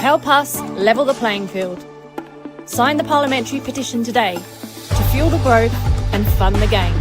Help us level the playing field. Sign the parliamentary petition today to fuel the growth and fund the game.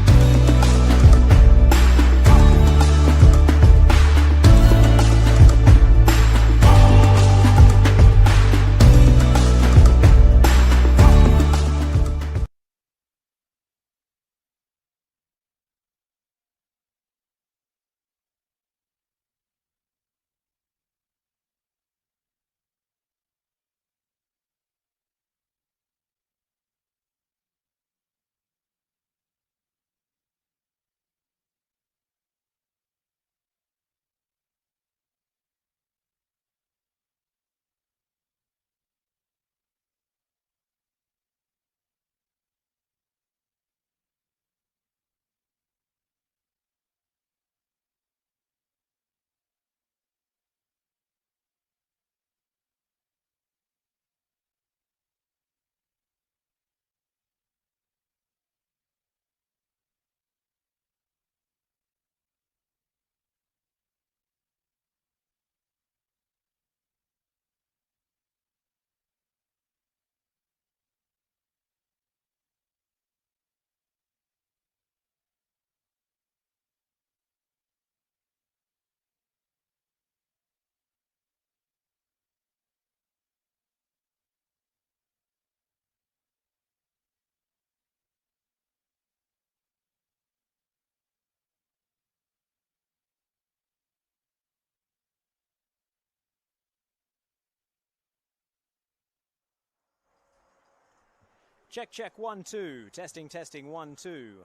Check, check, 1, 2. Testing, testing, 1, 2.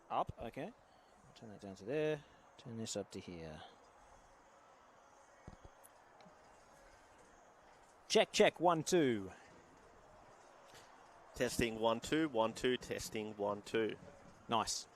Up, okay. Turn that down to there. Turn this up to here. Check, check, 1, 2. Testing 1, 2, 1, 2, testing 1, 2. Nice.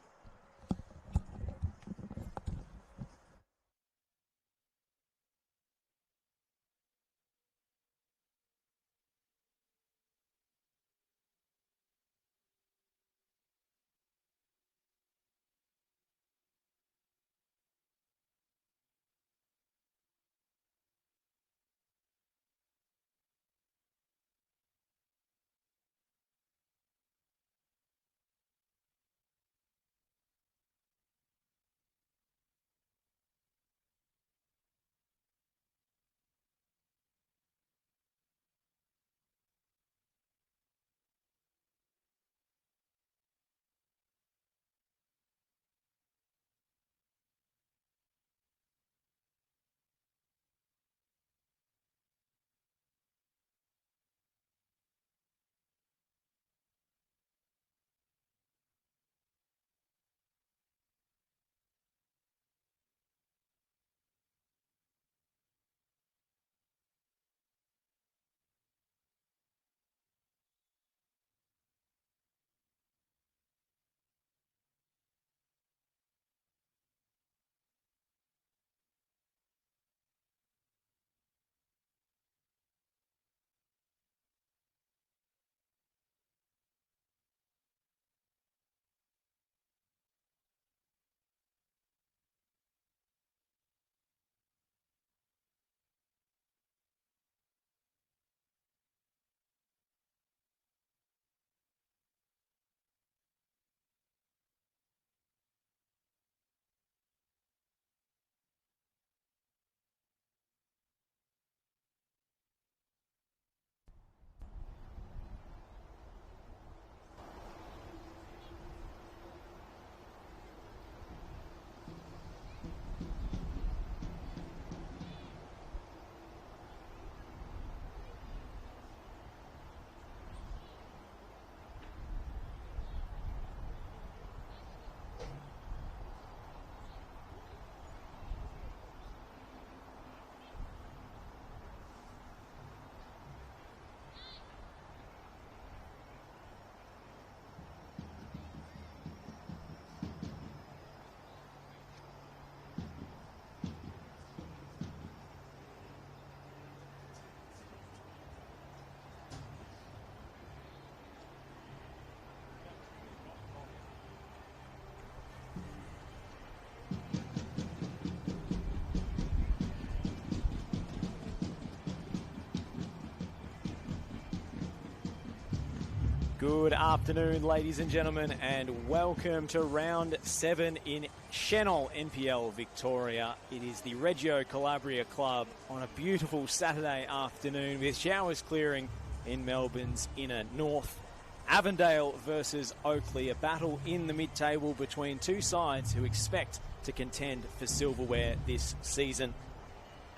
Good afternoon, ladies and gentlemen, and welcome to round 7 in Senol NPL Victoria. It is the Reggio Calabria club on a beautiful Saturday afternoon with showers clearing in Melbourne's inner north. Avondale versus Oakley, a battle in the mid-table between two sides who expect to contend for silverware this season.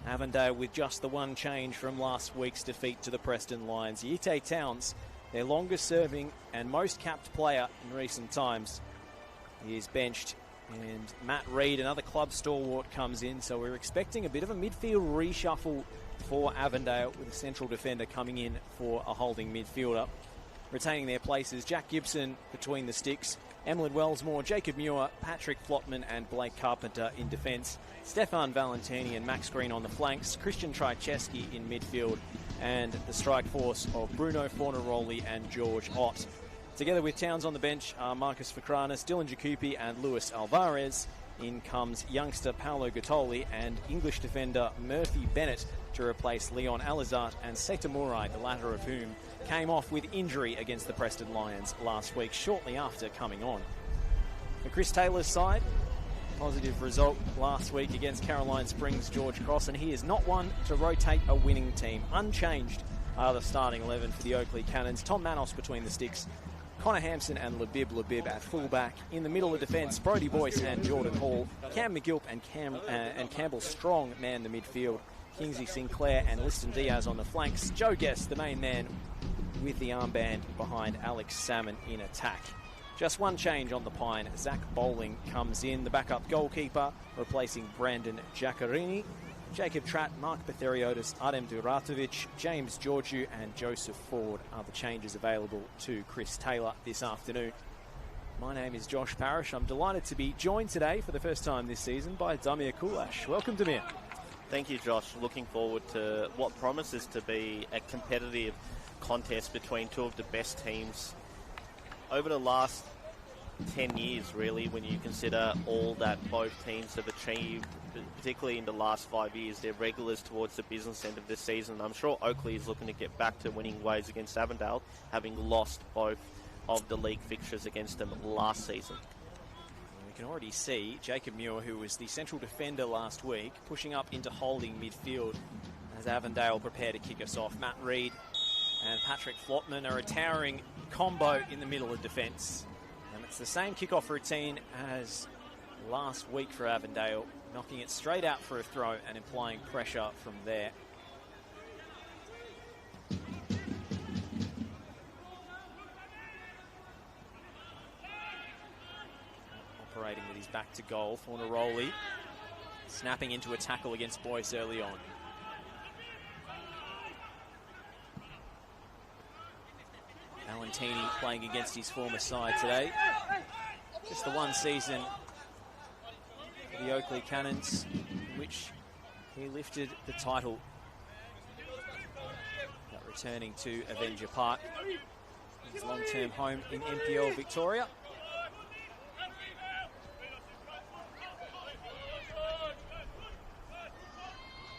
Avondale with just the one change from last week's defeat to the Preston Lions. Yite Towns, their longest serving and most capped player in recent times, he is benched, and Matt Reid, another club stalwart, comes in, so we're expecting a bit of a midfield reshuffle for Avondale, with a central defender coming in for a holding midfielder. Retaining their places, Jack Gibson between the sticks, Emlyn Wellsmore, Jacob Muir, Patrick Flotman and Blake Carpenter in defence, Stefan Valentini and Max Green on the flanks, Christian Trajczewski in midfield, and the strike force of Bruno Fornaroli and George Ott. Together with Towns on the bench are Marcus Fakranis, Dylan Jacupi and Luis Alvarez. In comes youngster Paolo Gattoli and English defender Murphy Bennett to replace Leon Alizart and Seta Murai, the latter of whom came off with injury against the Preston Lions last week, shortly after coming on. For Chris Taylor's side, positive result last week against Caroline Springs George Cross, and he is not one to rotate a winning team. Unchanged are the starting 11 for the Oakley Cannons. Tom Manos between the sticks, Connor Hampson and Labib at fullback. In the middle of defence, Brodie Boyce and Jordan Hall. Cam McGilp and Campbell Strong man the midfield. Kingsley Sinclair and Liston Diaz on the flanks. Joe Guest, the main man, with the armband behind Alex Salmon in attack. Just one change on the Pine. Zach Bowling comes in, the backup goalkeeper, replacing Brandon Giacarini. Jacob Tratt, Mark Batheriotis, Adem Duratovic, James Georgiou and Joseph Ford are the changes available to Chris Taylor this afternoon. My name is Josh Parrish. I'm delighted to be joined today for the first time this season by Damir Kulash. Welcome, Damir. Thank you, Josh. Looking forward to what promises to be a competitive contest between two of the best teams over the last 10 years, really, when you consider all that both teams have achieved, particularly in the last 5 years. They're regulars towards the business end of this season. I'm sure Oakley is looking to get back to winning ways against Avondale, having lost both of the league fixtures against them last season. We can already see Jacob Muir, who was the central defender last week, pushing up into holding midfield as Avondale prepare to kick us off. Matt Reid and Patrick Flotman are a towering combo in the middle of defence. And it's the same kickoff routine as last week for Avondale, knocking it straight out for a throw and applying pressure from there. Operating with his back to goal, Fornaroli snapping into a tackle against Boyce early on. Valentini playing against his former side today. Just the one season for the Oakley Cannons in which he lifted the title. But returning to Avenger Park, his long-term home in NPL Victoria.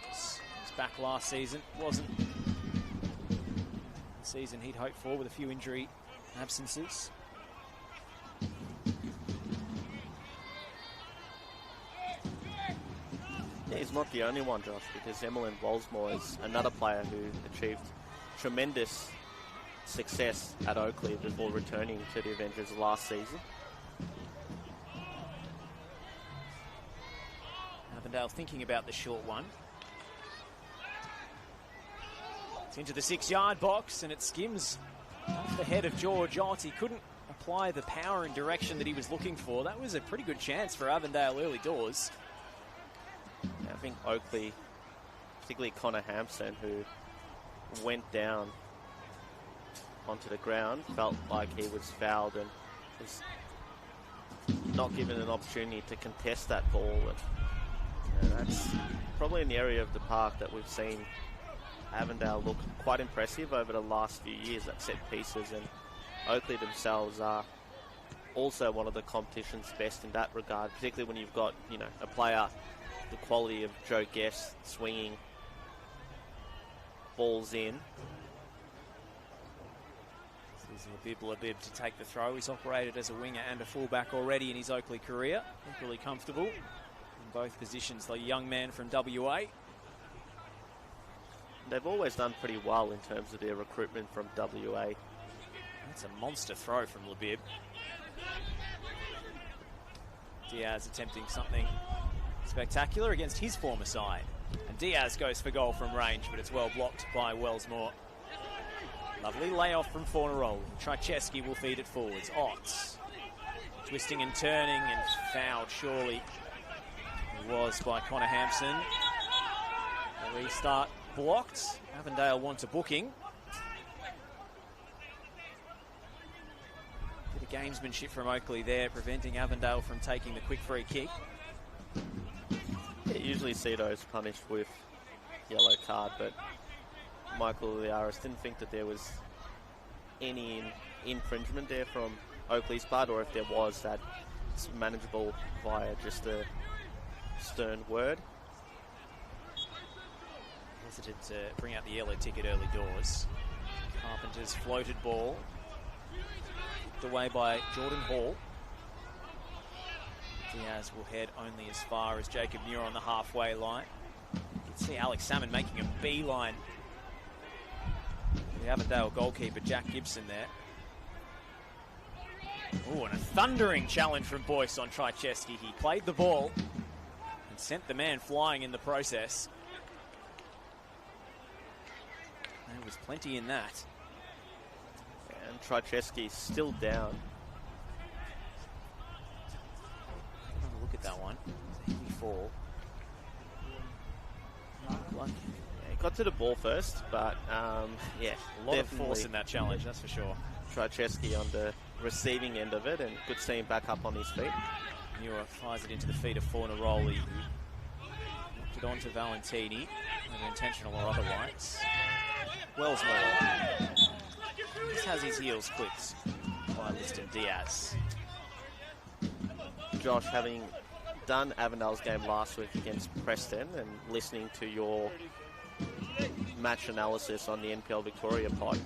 He was back last season, wasn't season he'd hoped for, with a few injury absences. Yeah, he's not the only one, Josh, because Emlyn Wellsmore is another player who achieved tremendous success at Oakley before returning to the Avengers last season. Avondale thinking about the short one. Into the 6-yard box, and it skims off the head of George Ott. He couldn't apply the power and direction that he was looking for. That was a pretty good chance for Avondale early doors. I think Oakley, particularly Connor Hampson, who went down onto the ground, felt like he was fouled and was not given an opportunity to contest that ball. And that's probably an area of the park that we've seen Avondale look quite impressive over the last few years at set pieces, and Oakley themselves are also one of the competition's best in that regard, particularly when you've got, you know, a player the quality of Joe Guest swinging balls in. This is Labib to take the throw. He's operated as a winger and a fullback already in his Oakley career. Equally comfortable in both positions. The young man from WA. They've always done pretty well in terms of their recruitment from WA. That's a monster throw from Labib. Diaz attempting something spectacular against his former side. And Diaz goes for goal from range, but it's well blocked by Wellsmore. Lovely layoff from Fornaroli. Trycheski will feed it forwards. Otts twisting and turning and fouled, surely. It was by Connor Hampson. The restart blocked. Avondale wants a booking. Bit of gamesmanship from Oakley there, preventing Avondale from taking the quick free kick. Yeah, usually see those punished with yellow card, but Michael Liaris didn't think that there was any infringement there from Oakley's part, or if there was, that it's manageable via just a stern word. Hesitant to bring out the yellow ticket early doors. Carpenter's floated ball. Kicked away by Jordan Hall. Diaz will head only as far as Jacob Muir on the halfway line. You can see Alex Salmon making a beeline. The Avondale goalkeeper, Jack Gibson, there. Oh, and a thundering challenge from Boyce on Trycheski. He played the ball and sent the man flying in the process. There was plenty in that. And Trycheski still down. Have a look at that one. It's a heavy fall. Yeah, he got to the ball first, but yeah, a lot of force in that challenge, that's for sure. Trycheski on the receiving end of it, and good to see him back up on his feet. Muir fires it into the feet of Fornaroli, who knocked it onto Valentini, whether intentional or otherwise. Wellsmore just has his heels clipped by Liston Diaz. Josh, having done Avondale's game last week against Preston and listening to your match analysis on the NPL Victoria pod,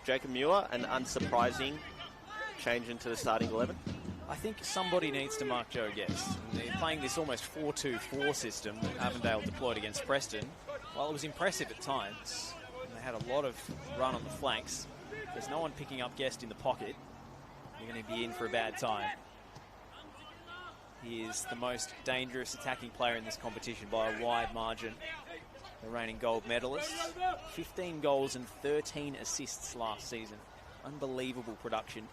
Jacob Muir, an unsurprising change into the starting 11? I think somebody needs to mark Joe Guest. They're playing this almost 4-2-4 system that Avondale deployed against Preston. While it was impressive at times, and they had a lot of run on the flanks, there's no one picking up Guest in the pocket. You're going to be in for a bad time. He is the most dangerous attacking player in this competition by a wide margin. The reigning gold medalist. 15 goals and 13 assists last season. Unbelievable production.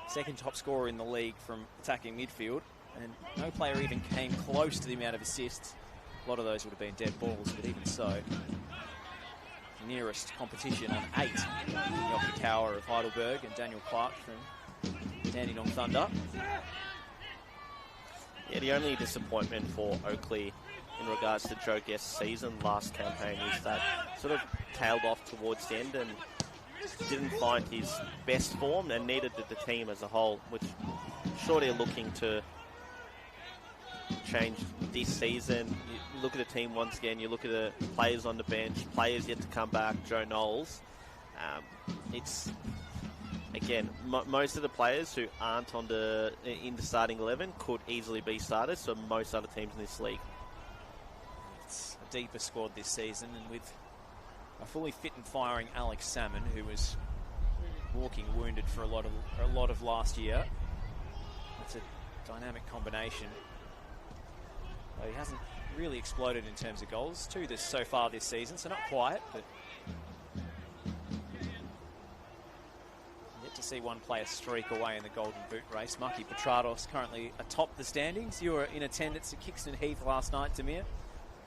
Second top scorer in the league from attacking midfield. And no player even came close to the amount of assists. A lot of those would have been dead balls, but even so, nearest competition on 8. Yoki Tower of Heidelberg and Daniel Clark from Dandenong Thunder. Yeah, the only disappointment for Oakley in regards to Joe Guest's season last campaign is that sort of tailed off towards the end and didn't find his best form, and neither did the team as a whole, which sure they're looking to change this season. You look at the team once again, you look at the players on the bench, players yet to come back, Joe Knowles. It's, again, most of the players who aren't in the starting 11 could easily be starters for most other teams in this league. It's a deeper squad this season, and with a fully fit and firing Alex Salmon, who was walking wounded for a lot of last year. It's a dynamic combination. He hasn't really exploded in terms of goals. 2 so far this season, so not quite, but yet to see one player streak away in the Golden Boot race. Maki Petrados currently atop the standings. You were in attendance at Kingston Heath last night, Tamir.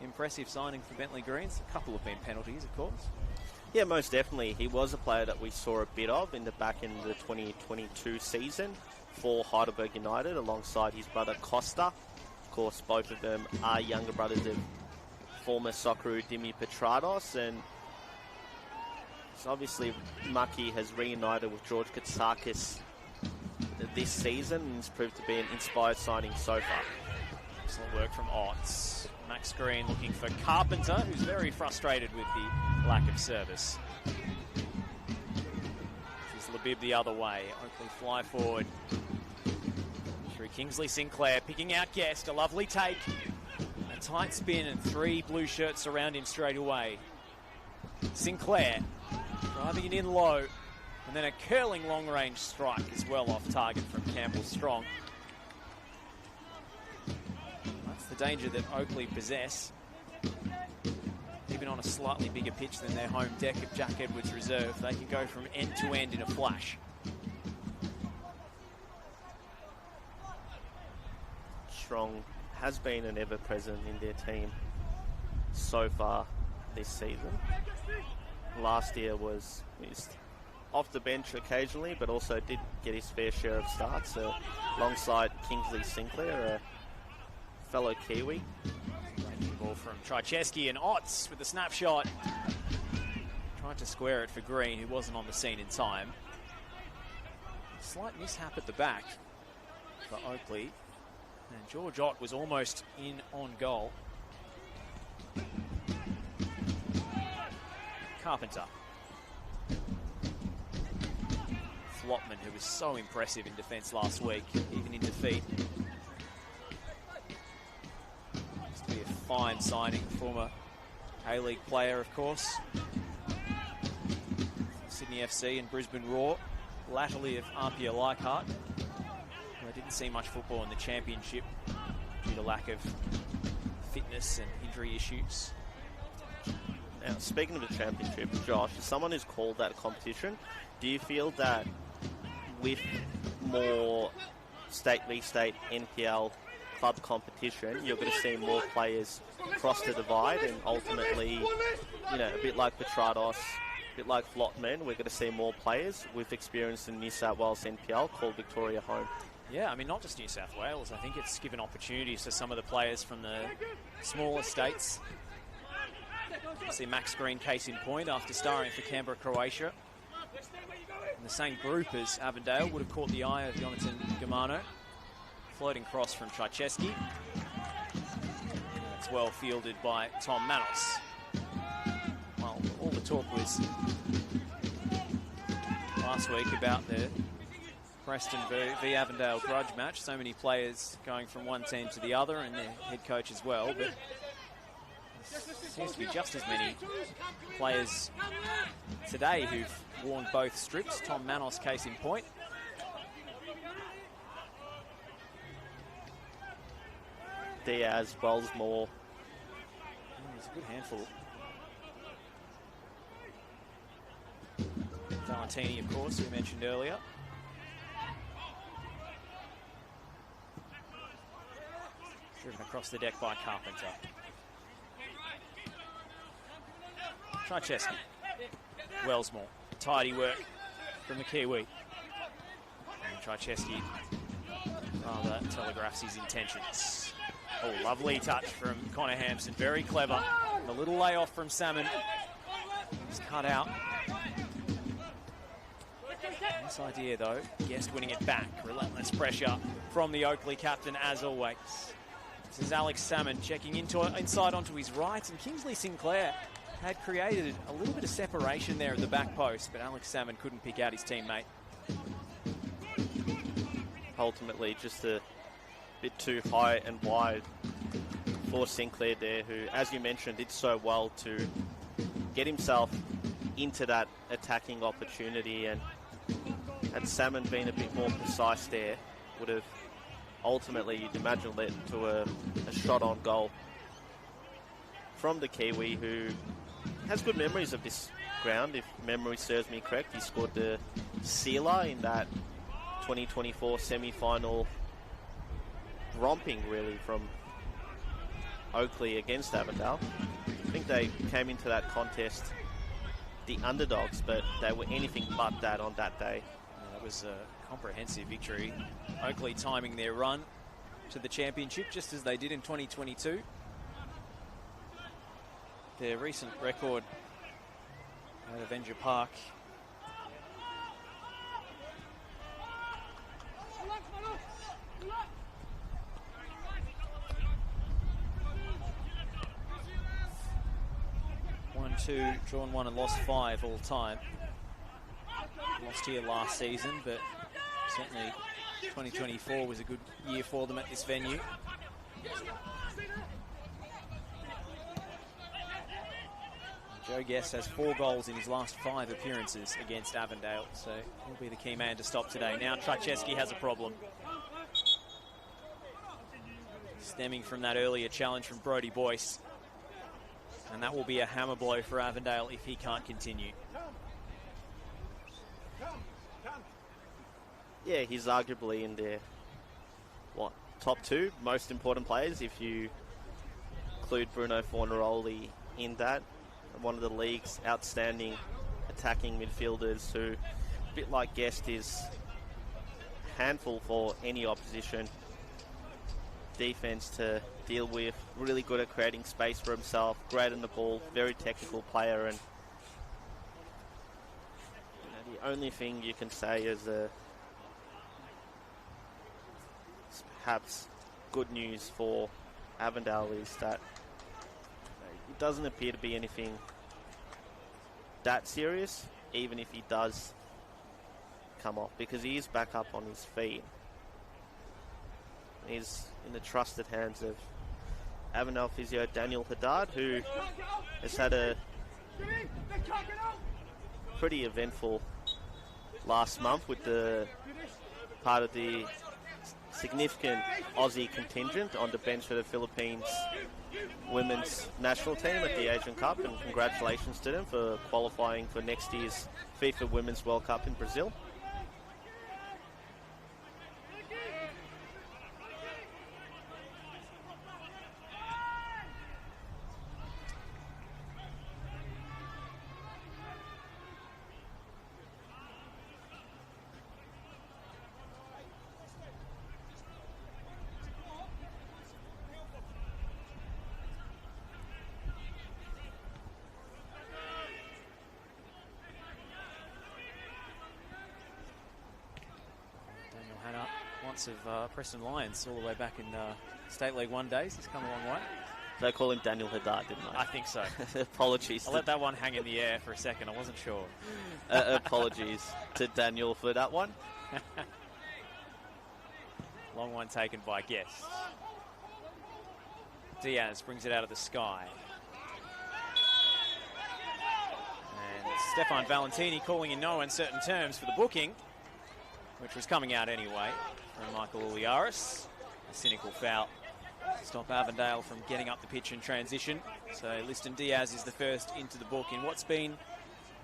Impressive signing for Bentley Greens. A couple have been penalties, of course. Yeah, most definitely. He was a player that we saw a bit of in the back end of the 2022 season for Heidelberg United alongside his brother Costa. Of course, both of them are younger brothers of former Socceroo Dimi Petrados, and so obviously Maki has reunited with George Katsakis this season and has proved to be an inspired signing so far. Excellent work from Otts. Max Green looking for Carpenter, who's very frustrated with the lack of service. Labib the other way. Oakley fly forward through Kingsley Sinclair, picking out Guest. A lovely take. A tight spin and 3 blue shirts surround him straight away. Sinclair driving it in low. And then a curling long-range strike as well off target from Campbell Strong. That's the danger that Oakley possess. Even on a slightly bigger pitch than their home deck of Jack Edwards Reserve, they can go from end to end in a flash. Strong has been an ever-present in their team so far this season. Last year was off the bench occasionally, but also did get his fair share of starts alongside Kingsley Sinclair, a fellow Kiwi. Ball from Tchaikovsky and Otts with a snapshot. Tried to square it for Green, who wasn't on the scene in time. Slight mishap at the back for Oakley. And George Ott was almost in on goal. Carpenter. Flopman, who was so impressive in defence last week, even in defeat. Must be a fine signing, former A-League player, of course. Sydney FC and Brisbane Roar, latterly of RPA Leichhardt. I didn't see much football in the championship due to lack of fitness and injury issues. Now, speaking of the championship, Josh, as someone who's called that competition, do you feel that with more state v state NPL club competition, you're going to see more players cross the divide, and ultimately, you know, a bit like Petrados, a bit like Flotman, we're going to see more players with experience in New South Wales NPL called Victoria home? Yeah, I mean, not just New South Wales. I think it's given opportunities to some of the players from the smaller states. See Max Green, case in point, after starring for Canberra, Croatia. In the same group as Avondale, would have caught the eye of Jonathan Germano. Floating cross from Tchaikovsky. It's well fielded by Tom Manos. Well, all the talk was last week about the Preston v Avondale grudge match. So many players going from one team to the other, and their head coach as well. But there seems to be just as many players today who've worn both strips. Tom Manos, case in point. Diaz, Wellsmore. There's a good handful. Valentini, of course, we mentioned earlier. Driven across the deck by Carpenter. Tchaikovsky. Wellsmore. Tidy work from the Kiwi. And Tchaikovsky rather telegraphs his intentions. Oh, lovely touch from Connor Hampson. Very clever. And a little layoff from Salmon. He's cut out. Nice idea, though. Guest winning it back. Relentless pressure from the Oakley captain, as always. This is Alex Salmon checking inside onto his right, and Kingsley Sinclair had created a little bit of separation there at the back post, but Alex Salmon couldn't pick out his teammate. Ultimately, just a bit too high and wide for Sinclair there, who, as you mentioned, did so well to get himself into that attacking opportunity, and had Salmon been a bit more precise there, would have ultimately, you'd imagine, led to a shot on goal from the Kiwi, who has good memories of this ground. If memory serves me correct, he scored the sealer in that 2024 semi-final, romping really from Oakley against Avondale. I think they came into that contest the underdogs, but they were anything but that on that day. Yeah, that was a comprehensive victory. Oakley timing their run to the championship just as they did in 2022. Their recent record at Avenger Park. Won 2, drawn 1 and lost 5 all time. Lost here last season, but certainly 2024 was a good year for them at this venue. Joe Guest has 4 goals in his last 5 appearances against Avondale, so he'll be the key man to stop today. Now Trzaskowski has a problem. Stemming from that earlier challenge from Brodie Boyce. And that will be a hammer blow for Avondale if he can't continue. Yeah, he's arguably in their, top 2 most important players if you include Bruno Fornaroli in that. One of the league's outstanding attacking midfielders who, a bit like Guest, is a handful for any opposition defense to deal with. Really good at creating space for himself, great on the ball, very technical player, and the only thing you can say is perhaps good news for Avondale is that it doesn't appear to be anything that serious, even if he does come off, because he is back up on his feet. He's in the trusted hands of Avondale physio Daniel Haddad, who has had a pretty eventful last month with the part of the significant Aussie contingent on the bench for the Philippines women's national team at the Asian Cup, and congratulations to them for qualifying for next year's FIFA Women's World Cup in Brazil. Of Preston Lions all the way back in State League 1 days. He's come a long way. They call him Daniel Haddad, didn't I? I think so. Apologies. I'll let that one hang in the air for a second. I wasn't sure. Apologies to Daniel for that one. Long one taken by Guest. Diaz brings it out of the sky. And Stefan Valentini calling in no uncertain terms for the booking, which was coming out anyway from Michael Uliaris. A cynical foul to stop Avondale from getting up the pitch in transition. So Liston Diaz is the first into the book in what's been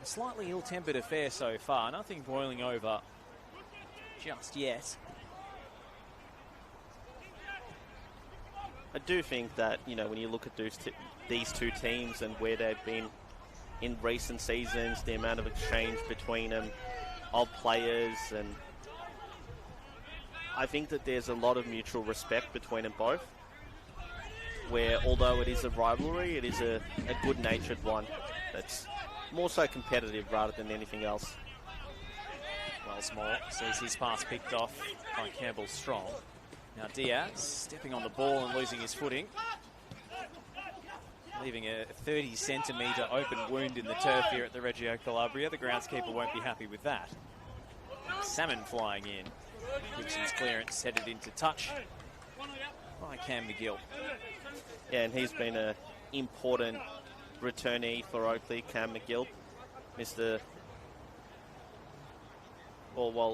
a slightly ill-tempered affair so far. Nothing boiling over just yet. I do think that, when you look at these two teams and where they've been in recent seasons, the amount of exchange between them of players, and I think that there's a lot of mutual respect between them both, where although it is a rivalry, it is a good-natured one that's more so competitive rather than anything else. Wellsmore sees his pass picked off by Campbell Strong. Now Diaz stepping on the ball and losing his footing, leaving a 30-centimetre open wound in the turf here at the Reggio Calabria. The groundskeeper won't be happy with that. Salmon flying in. Gibson's clearance headed into touch by Cam McGill. Yeah, and he's been an important returnee for Oakley, Cam McGill.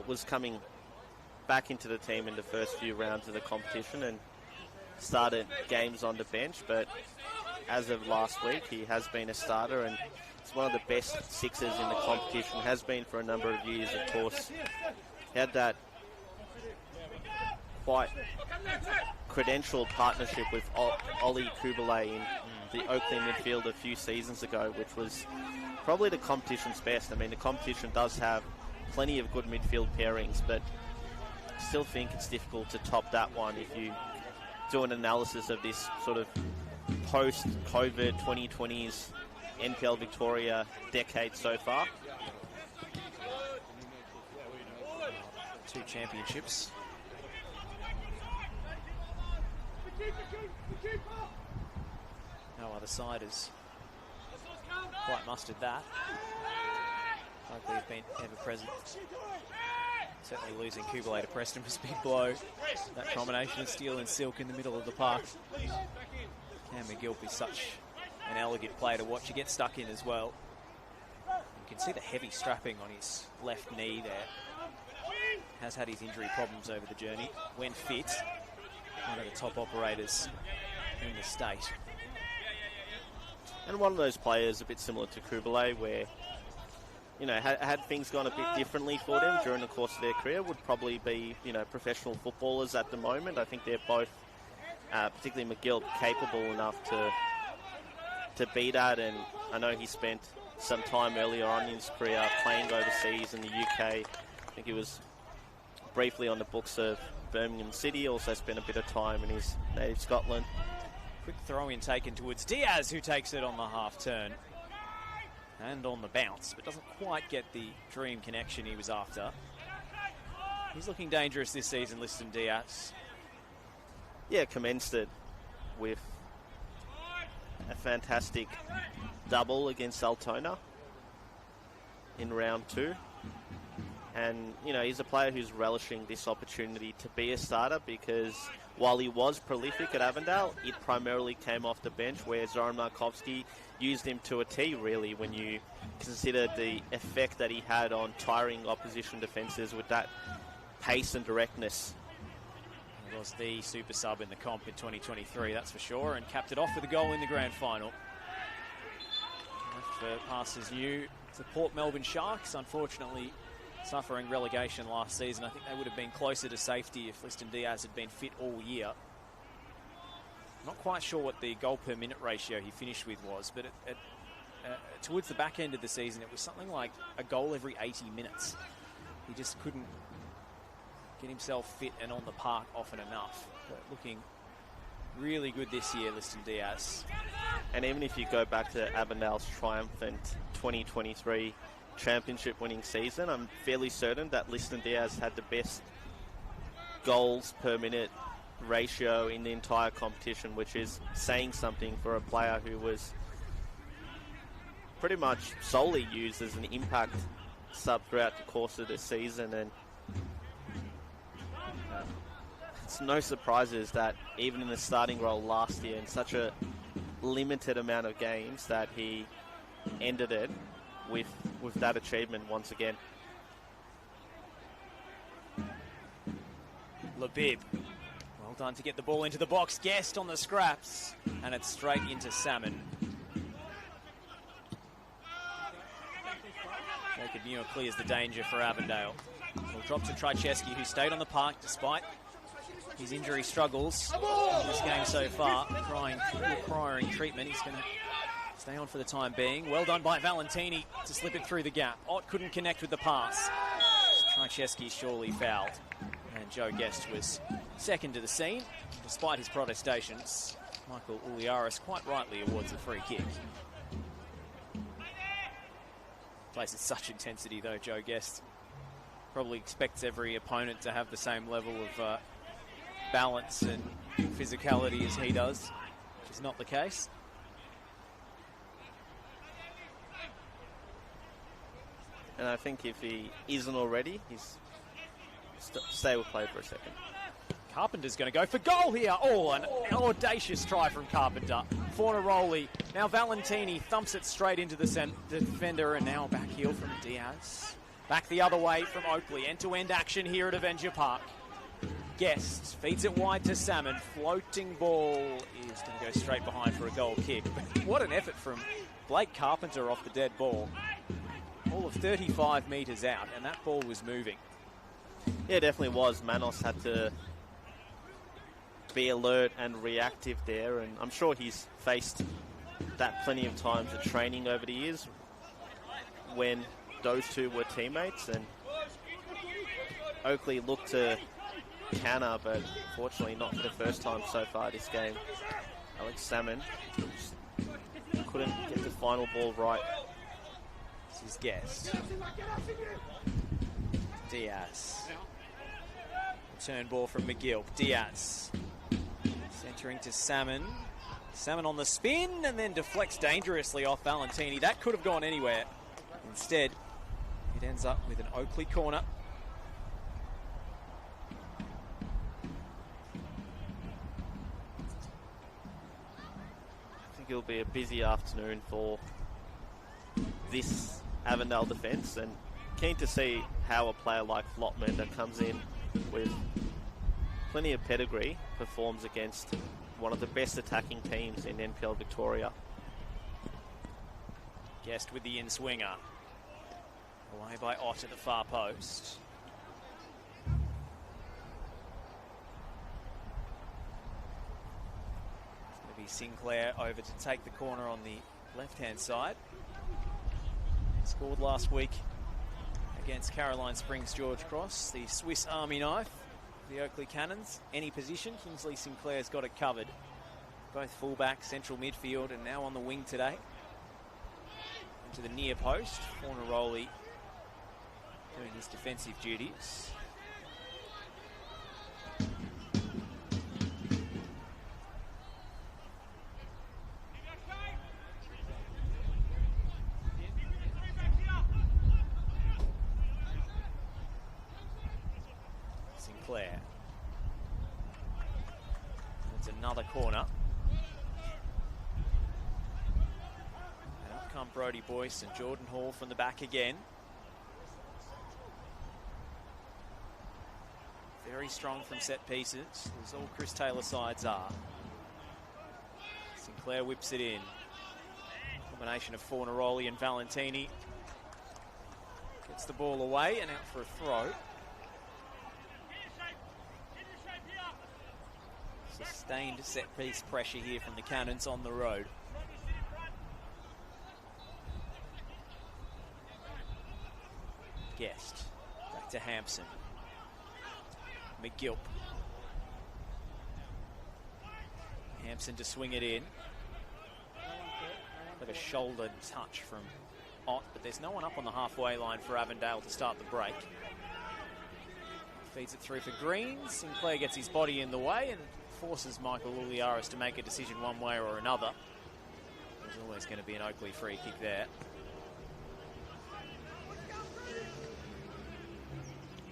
Was coming back into the team in the first few rounds of the competition and started games on the bench, but as of last week he has been a starter, and it's one of the best sixers in the competition, has been for a number of years. Of course, he had that quite credentialed partnership with Ollie Kubalay in the Oakley midfield a few seasons ago, which was probably the competition's best. I mean, the competition does have plenty of good midfield pairings, but still think it's difficult to top that one if you do an analysis of this sort of post-COVID 2020s NPL Victoria decade so far. 2 championships. No other side has quite mustered that. Oakley have been ever present. Certainly losing Kubalay to Preston was a big blow. That combination of steel and silk in the middle of the park. Cam McGilp is such an elegant player to watch. He gets stuck in as well. You can see the heavy strapping on his left knee there. Has had his injury problems over the journey. When fit, one of the top operators in the state. And one of those players a bit similar to Kubalay, where, you know, had things gone a bit differently for them during the course of their career, would probably be, you know, professional footballers at the moment. I think they're both, particularly McGill, capable enough to be that. And I know he spent some time earlier on in his career playing overseas in the UK. I think he was briefly on the books of Birmingham City, also spent a bit of time in his native Scotland. Quick throw in taken towards Diaz, who takes it on the half turn and on the bounce, but doesn't quite get the dream connection he was after. He's looking dangerous this season, Liston Diaz. Yeah, commenced it with a fantastic double against Altona in round 2. And, you know, he's a player who's relishing this opportunity to be a starter, because while he was prolific at Avondale, it primarily came off the bench, where Zoran Markovski used him to a T, really, when you consider the effect that he had on tiring opposition defences with that pace and directness. He was the super sub in the comp in 2023, that's for sure, and capped it off with a goal in the grand final. Left for passes new to Port Melbourne Sharks, unfortunately suffering relegation last season. I think they would have been closer to safety if Liston Diaz had been fit all year. Not quite sure what the goal per minute ratio he finished with was, but towards the back end of the season, it was something like a goal every 80 minutes. He just couldn't get himself fit and on the park often enough. But looking really good this year, Liston Diaz. And even if you go back to Avondale's triumphant 2023 championship winning season, I'm fairly certain that Liston Diaz had the best goals per minute ratio in the entire competition, which is saying something for a player who was pretty much solely used as an impact sub throughout the course of the season. And it's no surprises that even in the starting role last year in such a limited amount of games, that he ended it with that achievement once again. Labib, well done to get the ball into the box. Guest on the scraps, and it's straight into Salmon. Jacob Muir clears the danger for Avondale. We'll drop to Trycheski, who stayed on the park despite his injury struggles in this game so far, requiring treatment. He's going to stay on for the time being. Well done by Valentini to slip it through the gap. Ott couldn't connect with the pass. Trycheski surely fouled. And Joe Guest was second to the scene. Despite his protestations, Michael Uliaris quite rightly awards a free kick. Plays at such intensity though, Joe Guest. Probably expects every opponent to have the same level of balance and physicality as he does, which is not the case. And I think if he isn't already, he's stay with play for a second. Carpenter's going to go for goal here. Oh, an audacious try from Carpenter. Fornaroli. Now Valentini thumps it straight into the defender, and now back heel from Diaz. Back the other way from Oakley. End-to-end action here at Avenger Park. Guest feeds it wide to Salmon. Floating ball is going to go straight behind for a goal kick. What an effort from Blake Carpenter off the dead ball. All of 35 metres out, and that ball was moving. Yeah, it definitely was. Manos had to be alert and reactive there, and I'm sure he's faced that plenty of times at training over the years when those two were teammates, and Oakley looked to counter, but fortunately not for the first time so far this game. Alex Salmon just couldn't get the final ball right. This is Guest. Diaz. Return ball from McGill. Diaz. Centering to Salmon. Salmon on the spin and then deflects dangerously off Valentini. That could have gone anywhere. Instead, It ends up with an Oakley corner. I think it'll be a busy afternoon for this Avondale defence, and keen to see how a player like Flotman that comes in with plenty of pedigree performs against one of the best attacking teams in NPL Victoria. Guest with the in-swinger. Away by Ott at the far post. It's going to be Sinclair over to take the corner on the left-hand side. Scored last week against Caroline Springs George Cross, the Swiss Army knife, the Oakley Cannons. Any position, Kingsley Sinclair's got it covered. Both fullback, central midfield, and now on the wing today. Into the near post, Fornaroli doing his defensive duties. Sinclair. That's another corner. And up come Brodie Boyce and Jordan Hall from the back again. Very strong from set pieces, as all Chris Taylor sides are. Sinclair whips it in. Combination of Fornaroli and Valentini. Gets the ball away and out for a throw. Sustained set-piece pressure here from the Cannons on the road. Guest. Back to Hampson. McGilp. Hampson to swing it in. Like a shoulder touch from Ott, but there's no one up on the halfway line for Avondale to start the break. Feeds it through for Green. Sinclair gets his body in the way and forces Michael Uliaris to make a decision one way or another. There's always going to be an Oakley free kick there.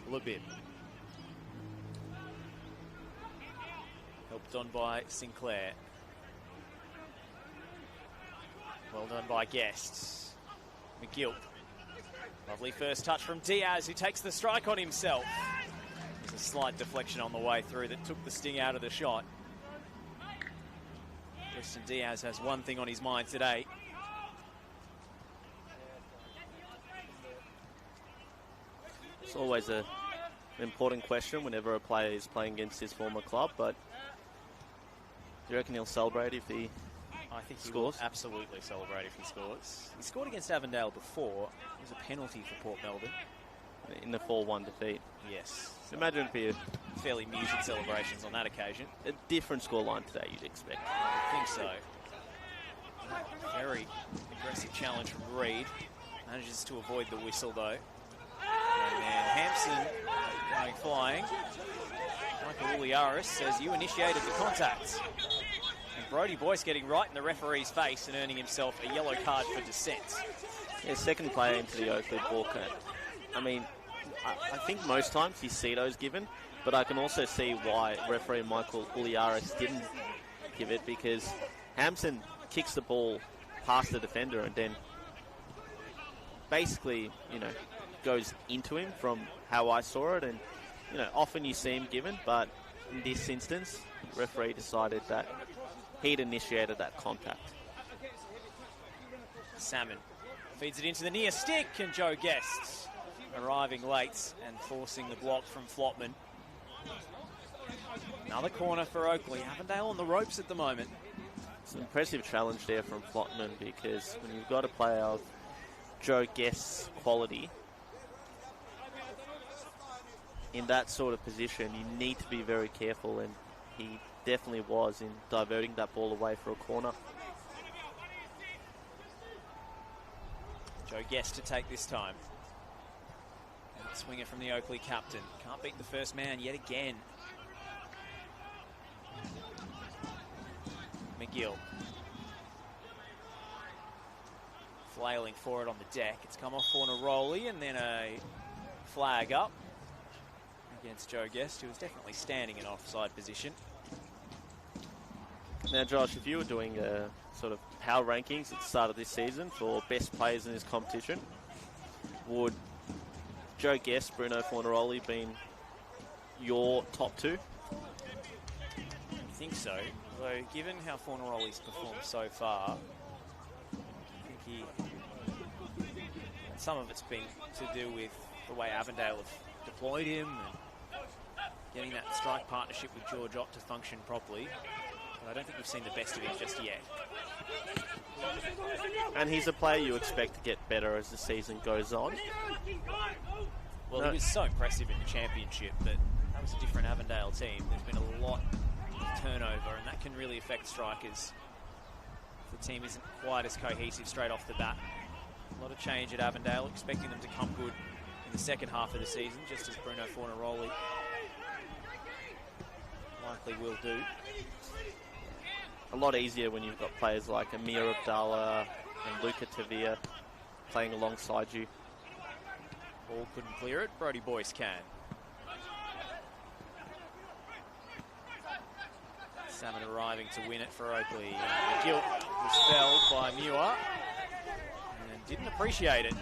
Lubib. Helped on by Sinclair. Well done by Guests. McGill. Lovely first touch from Diaz, who takes the strike on himself. There's a slight deflection on the way through that took the sting out of the shot. Justin Diaz has one thing on his mind today. It's always an important question whenever a player is playing against his former club, but do you reckon he'll celebrate if he I think he scores? Will absolutely celebrate if he scores. He scored against Avondale before. It was a penalty for Port Melbourne. In the 4-1 defeat? Yes. So imagine it'd be fairly muted celebrations on that occasion. a different scoreline today, you'd expect. I think so. Very aggressive challenge from Reid. Manages to avoid the whistle though. And then Hampson going flying. Michael Uliaris says, "You initiated the contact." And Brodie Boyce getting right in the referee's face and earning himself a yellow card for dissent. Yeah, second player into the Oakley Walker. I mean, I think most times you see those given, but I can also see why referee Michael Uliaris didn't give it, because Hampson kicks the ball past the defender and then basically, goes into him from how I saw it. And, often you see him given, but in this instance, the referee decided that he'd initiated that contact. Salmon feeds it into the near stick, and Joe Guests arriving late and forcing the block from Flotman. Another corner for Oakley. Avondale on the ropes at the moment. It's an impressive challenge there from Flotman, because when you've got a player of Joe Guest's quality in that sort of position, you need to be very careful, and he definitely was in diverting that ball away for a corner. Joe Guest to take this time. Swinger from the Oakley captain. Can't beat the first man yet again. McGill. flailing for it on the deck. It's come off Fornaroli, and then a flag up against Joe Guest, who was definitely standing in offside position. Now, Josh, if you were doing sort of power rankings at the start of this season for best players in this competition, would Joe Guest, Bruno Fornaroli been your top two? I think so. Although, given how Fornaroli's performed so far, I think some of it's been to do with the way Avondale have deployed him and getting that strike partnership with George Ott to function properly. But I don't think we've seen the best of him just yet. And he's a player you expect to get better as the season goes on. Well, he was so impressive in the championship, but that was a different Avondale team. There's been a lot of turnover, and that can really affect strikers. The team isn't quite as cohesive straight off the bat. A lot of change at Avondale, expecting them to come good in the second half of the season, just as Bruno Fornaroli likely will do. A lot easier when you've got players like Amir Abdallah and Luca Tavia playing alongside you. Ball couldn't clear it. Brody Boyce can. Salmon arriving to win it for Oakley. McGill was felled by Muir and didn't appreciate it.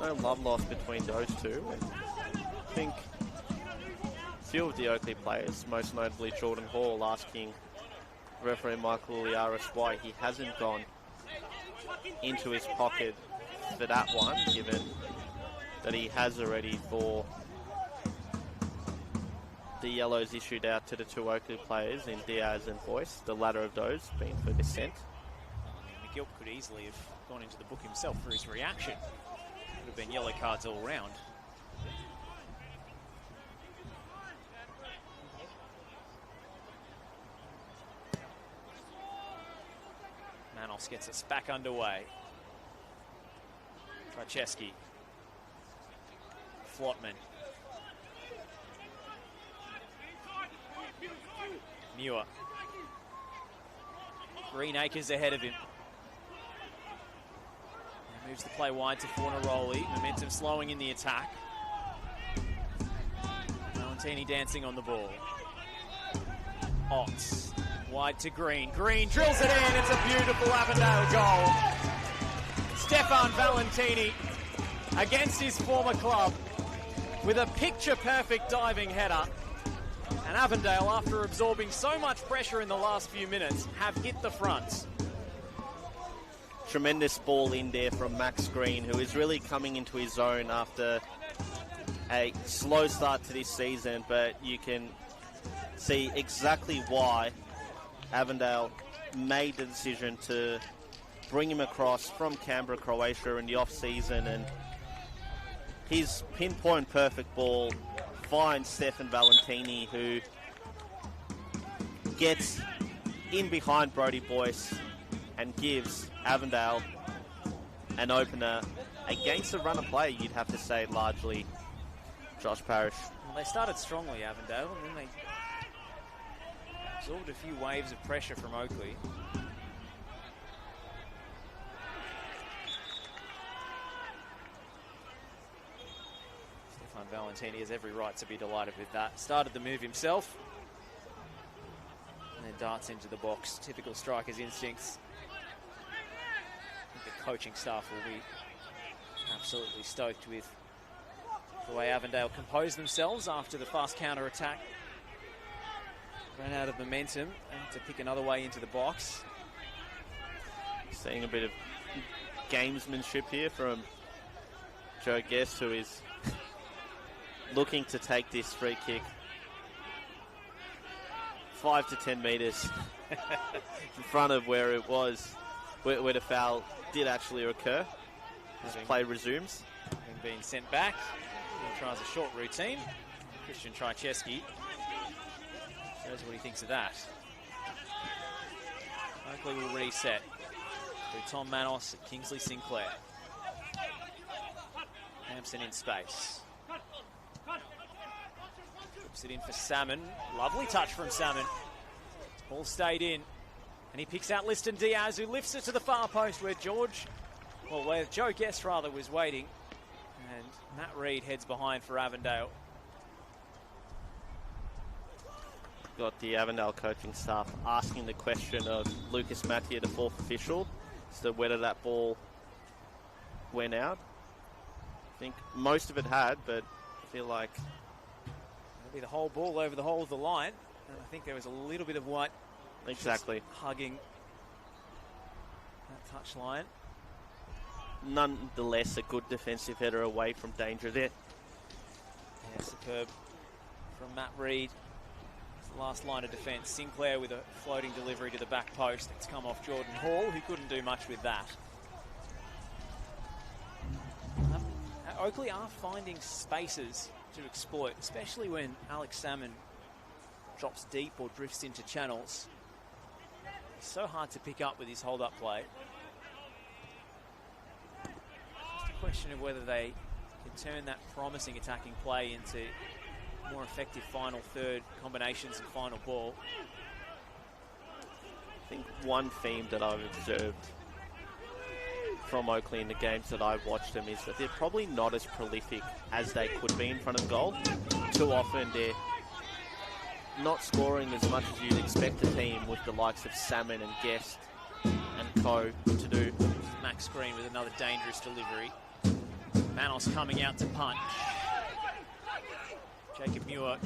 No love lost between those two. I think a few of the Oakley players, most notably Jordan Hall, asking referee Michael Liaris why he hasn't gone into his pocket for that one, given that he has already for the yellows issued out to the two Oakley players in Diaz and Boyce, the latter of those being for dissent. McGill could easily have gone into the book himself for his reaction. Would have been yellow cards all round. Manos gets us back underway. Trajewski. Flotman. Muir. Greenacres ahead of him. Moves the play wide to Fornaroli. Momentum slowing in the attack. Valentini dancing on the ball. Otts. Wide to Green. Green drills it in. It's a beautiful Avondale goal. Stefan Valentini against his former club with a picture-perfect diving header. And Avondale, after absorbing so much pressure in the last few minutes, have hit the front. Tremendous ball in there from Max Green, who is really coming into his own after a slow start to this season, but you can see exactly why Avondale made the decision to bring him across from Canberra, Croatia in the off-season, and his pinpoint perfect ball finds Stefan Valentini, who gets in behind Brody Boyce and gives Avondale an opener against a run of play, you'd have to say, largely Josh Parrish. Well, they started strongly, Avondale, and then they absorbed a few waves of pressure from Oakley. Stefan Valentini has every right to be delighted with that. Started the move himself, and then darts into the box. Typical striker's instincts. I think the coaching staff will be absolutely stoked with the way Avondale composed themselves after the fast counter-attack. Ran out of momentum and to pick another way into the box. Seeing a bit of gamesmanship here from Joe Guest, who is looking to take this free kick 5 to 10 metres in front of where it was, where the foul did actually occur as play resumes. Being sent back, he tries a short routine. Christian Trajewski shows what he thinks of that. Oakley will reset through Tom Manos and Kingsley Sinclair. Hampson in space. Pops it in for Salmon. Lovely touch from Salmon. Ball stayed in. And he picks out Liston Diaz, who lifts it to the far post where where Joe Guest rather was waiting. And Matt Reid heads behind for Avondale. Got the Avondale coaching staff asking the question of Lucas Mathieu, the fourth official, as to whether that ball went out. I think most of it had, but I feel like it'll be the whole ball over the whole of the line. And I think there was a little bit of white exactly hugging that touch line. Nonetheless, a good defensive header away from danger there. Yeah, superb from Matt Reid. It's the last line of defence. Sinclair with a floating delivery to the back post. It's come off Jordan Hall, who couldn't do much with that. Oakley are finding spaces to exploit, especially when Alex Salmon drops deep or drifts into channels. It's so hard to pick up with his hold-up play. Just a question of whether they can turn that promising attacking play into more effective final third combinations and final ball. I think one theme that I've observed from Oakley in the games that I've watched them is that they're probably not as prolific as they could be in front of goal. Too often they're not scoring as much as you'd expect a team with the likes of Salmon and Guest and co to do. Max Green with another dangerous delivery. Manos coming out to punch. Jacob Muir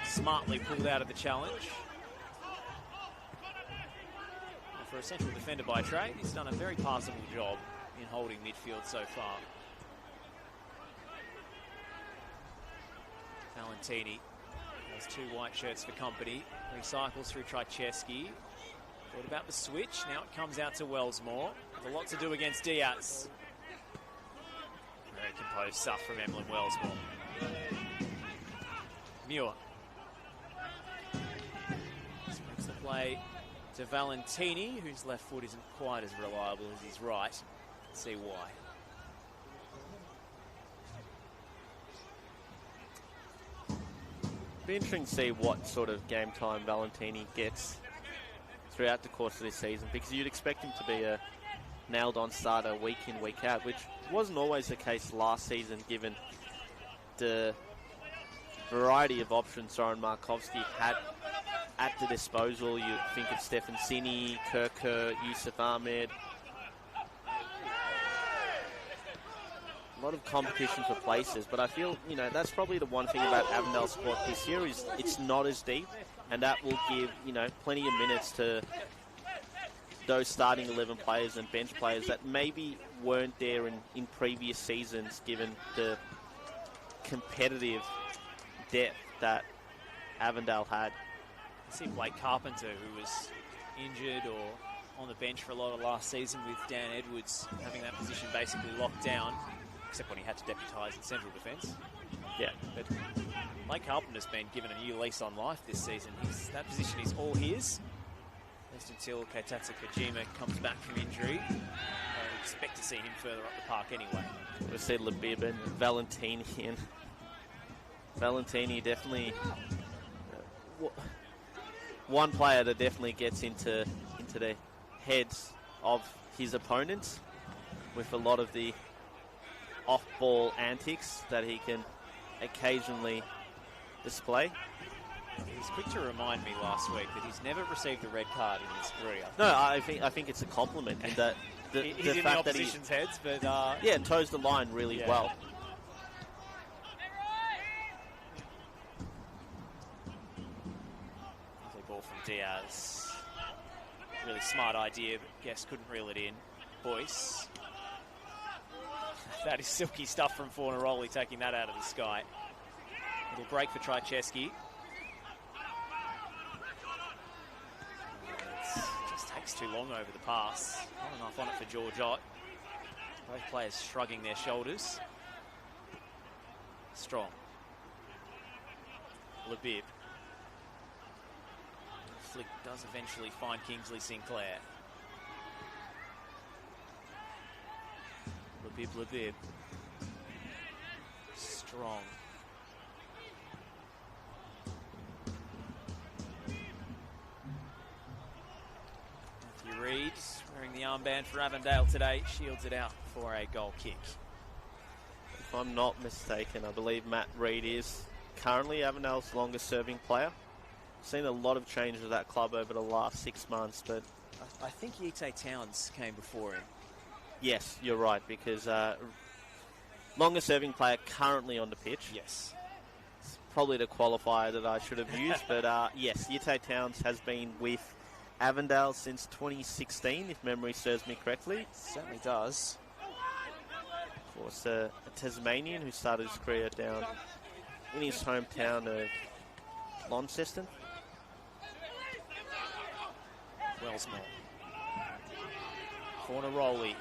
smartly pulled out of the challenge. And for a central defender by trade, he's done a very passable job in holding midfield so far. Valentini has 2 white shirts for company. Recycles through Trycheski. Thought about the switch. Now it comes out to Wellsmore. With a lot to do against Diaz. Very composed stuff from Emlyn Wellsmore. Muir. Brings the play to Valentini, whose left foot isn't quite as reliable as his right. Let's see why. Be interesting to see what sort of game time Valentini gets throughout the course of this season, because you'd expect him to be a nailed-on starter week in, week out, which wasn't always the case last season, given the variety of options Zoran Markovski had at the disposal. You think of Stefan Cini, Kirker, Yusuf Ahmed. A lot of competition for places, but I feel, that's probably the one thing about Avondale Sport this year is it's not as deep, and that will give, plenty of minutes to those starting 11 players and bench players that maybe weren't there in previous seasons, given the competitive depth that Avondale had. I see Blake Carpenter, who was injured or on the bench for a lot of last season, with Dan Edwards having that position basically locked down, except when he had to deputise in central defence. Yeah. But Blake Carpenter's been given a new lease on life this season. That position is all his, at least until Keitatsu Kojima comes back from injury. I expect to see him further up the park anyway. We see Labib and Valentini, and Valentini definitely one player that definitely gets into the heads of his opponents with a lot of the off-ball antics that he can occasionally display. He's quick to remind me last week that he's never received a red card in his career. No, I think it's a compliment in that he's the in fact the opposition's heads, but toes the line really well. Lovely ball from Diaz. Really smart idea, but Guest couldn't reel it in. Boyce. That is silky stuff from Fornaroli, taking that out of the sky. Little break for Trycheski. It just takes too long over the pass. Not enough on it for George Ott. Both players shrugging their shoulders. Strong. Labib. Flick does eventually find Kingsley Sinclair. Labib. Strong. Hughes, wearing the armband for Avondale today, shields it out for a goal kick. If I'm not mistaken, I believe Matt Reid is currently Avondale's longest serving player. Seen a lot of change with that club over the last 6 months, but I think Yite Towns came before him. yes, you're right, because longest serving player currently on the pitch. Yes. It's probably the qualifier that I should have used, but yes, Yite Towns has been with Avondale since 2016, if memory serves me correctly. Certainly does. Of course, a Tasmanian who started his career down in his hometown of Launceston. Wellsmore. Fornaroli.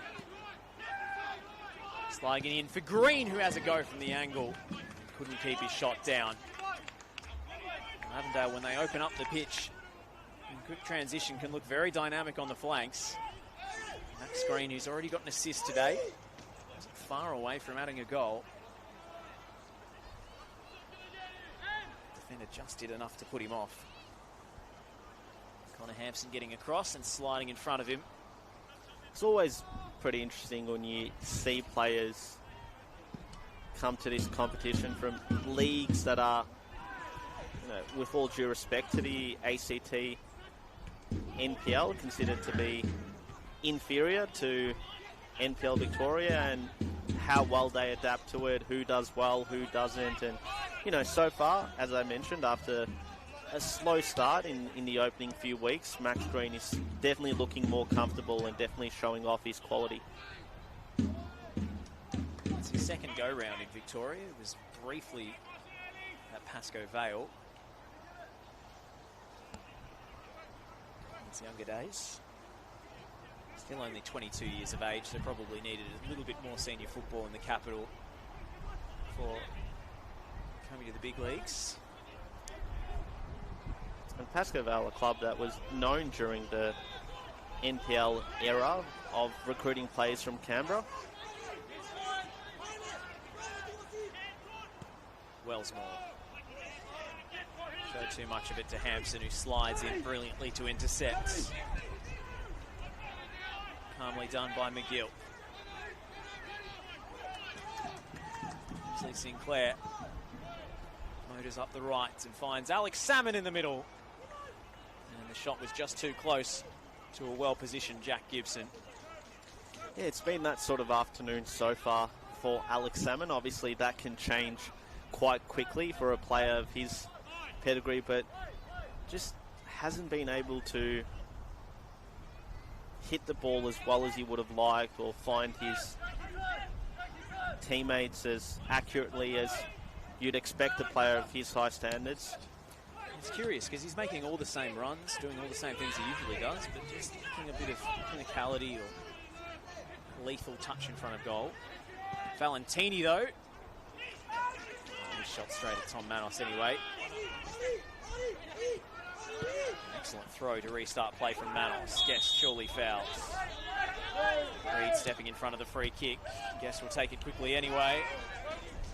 Sliding in for Green, who has a go from the angle. Couldn't keep his shot down. Avondale, when they open up the pitch, in quick transition, can look very dynamic on the flanks. Max Green, who's already got an assist today, wasn't far away from adding a goal. Defender just did enough to put him off. Connor Hampson getting across and sliding in front of him. It's always pretty interesting when you see players come to this competition from leagues that are, with all due respect to the ACT NPL, considered to be inferior to NPL Victoria, and how well they adapt to it, who does well, who doesn't. And, so far, as I mentioned, after a slow start in the opening few weeks, Max Green is definitely looking more comfortable and definitely showing off his quality. It's his second go-round in Victoria. It was briefly at Pascoe Vale. It's younger days. Still only 22 years of age, so probably needed a little bit more senior football in the capital for coming to the big leagues. And Pascoe Vale, a club that was known during the NPL era of recruiting players from Canberra. Wellsmore. Showed too much of it to Hampson, who slides in brilliantly to intercept. Calmly done by McGill. Kingsley Sinclair motors up the right and finds Alex Salmon in the middle. And the shot was just too close to a well-positioned Jack Gibson. Yeah, it's been that sort of afternoon so far for Alex Salmon. Obviously, that can change quite quickly for a player of his pedigree, but just hasn't been able to hit the ball as well as he would have liked, or find his teammates as accurately as you'd expect a player of his high standards. It's curious because he's making all the same runs, doing all the same things he usually does, but just looking a bit of clinicality or lethal touch in front of goal. Valentini, though. His shot straight at Tom Manos anyway. Excellent throw to restart play from Manos. Guest surely fouls. Reid stepping in front of the free kick. Guest will take it quickly anyway.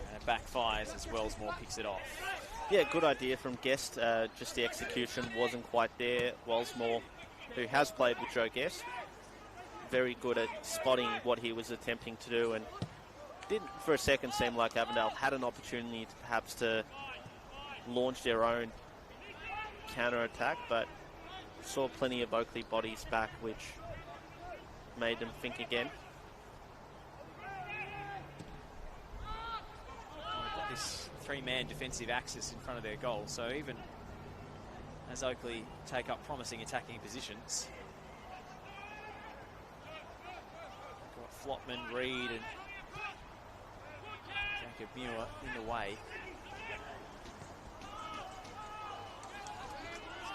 And it backfires as Wellsmore picks it off. Yeah, good idea from Guest. Just the execution wasn't quite there. Wellsmore, who has played with Joe Guest, very good at spotting what he was attempting to do, and didn't for a second seem like Avondale had an opportunity to perhaps to launch their own counter-attack, but saw plenty of Oakley bodies back, which made them think again. They've got this three-man defensive axis in front of their goal, so even as Oakley take up promising attacking positions, got Flotman, Reid and Jacob Muir in the way.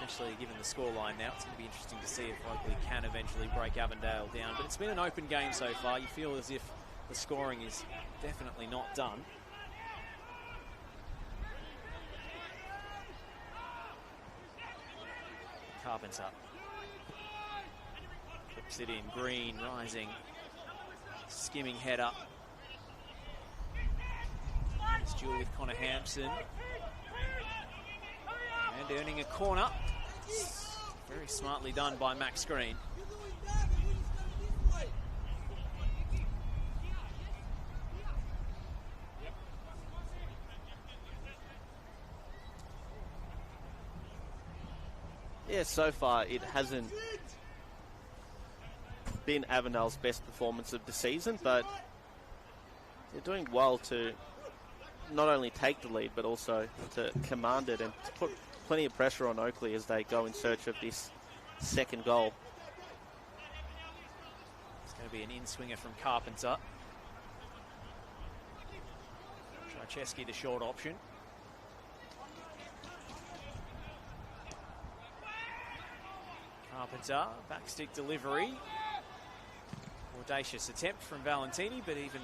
Especially given the scoreline now, it's going to be interesting to see if Oakley can eventually break Avondale down. But it's been an open game so far. You feel as if the scoring is definitely not done. Carpenter flips it in. Green rising, skimming head up. It's duel with Connor Hampson. And earning a corner. Very smartly done by Max Green. Yeah, so far it hasn't been Avondale's best performance of the season, but they're doing well to not only take the lead, but also to command it and to put plenty of pressure on Oakley as they go in search of this second goal. It's going to be an in-swinger from Carpenter. Tchaikovsky the short option. Carpenter, backstick delivery. Audacious attempt from Valentini, but even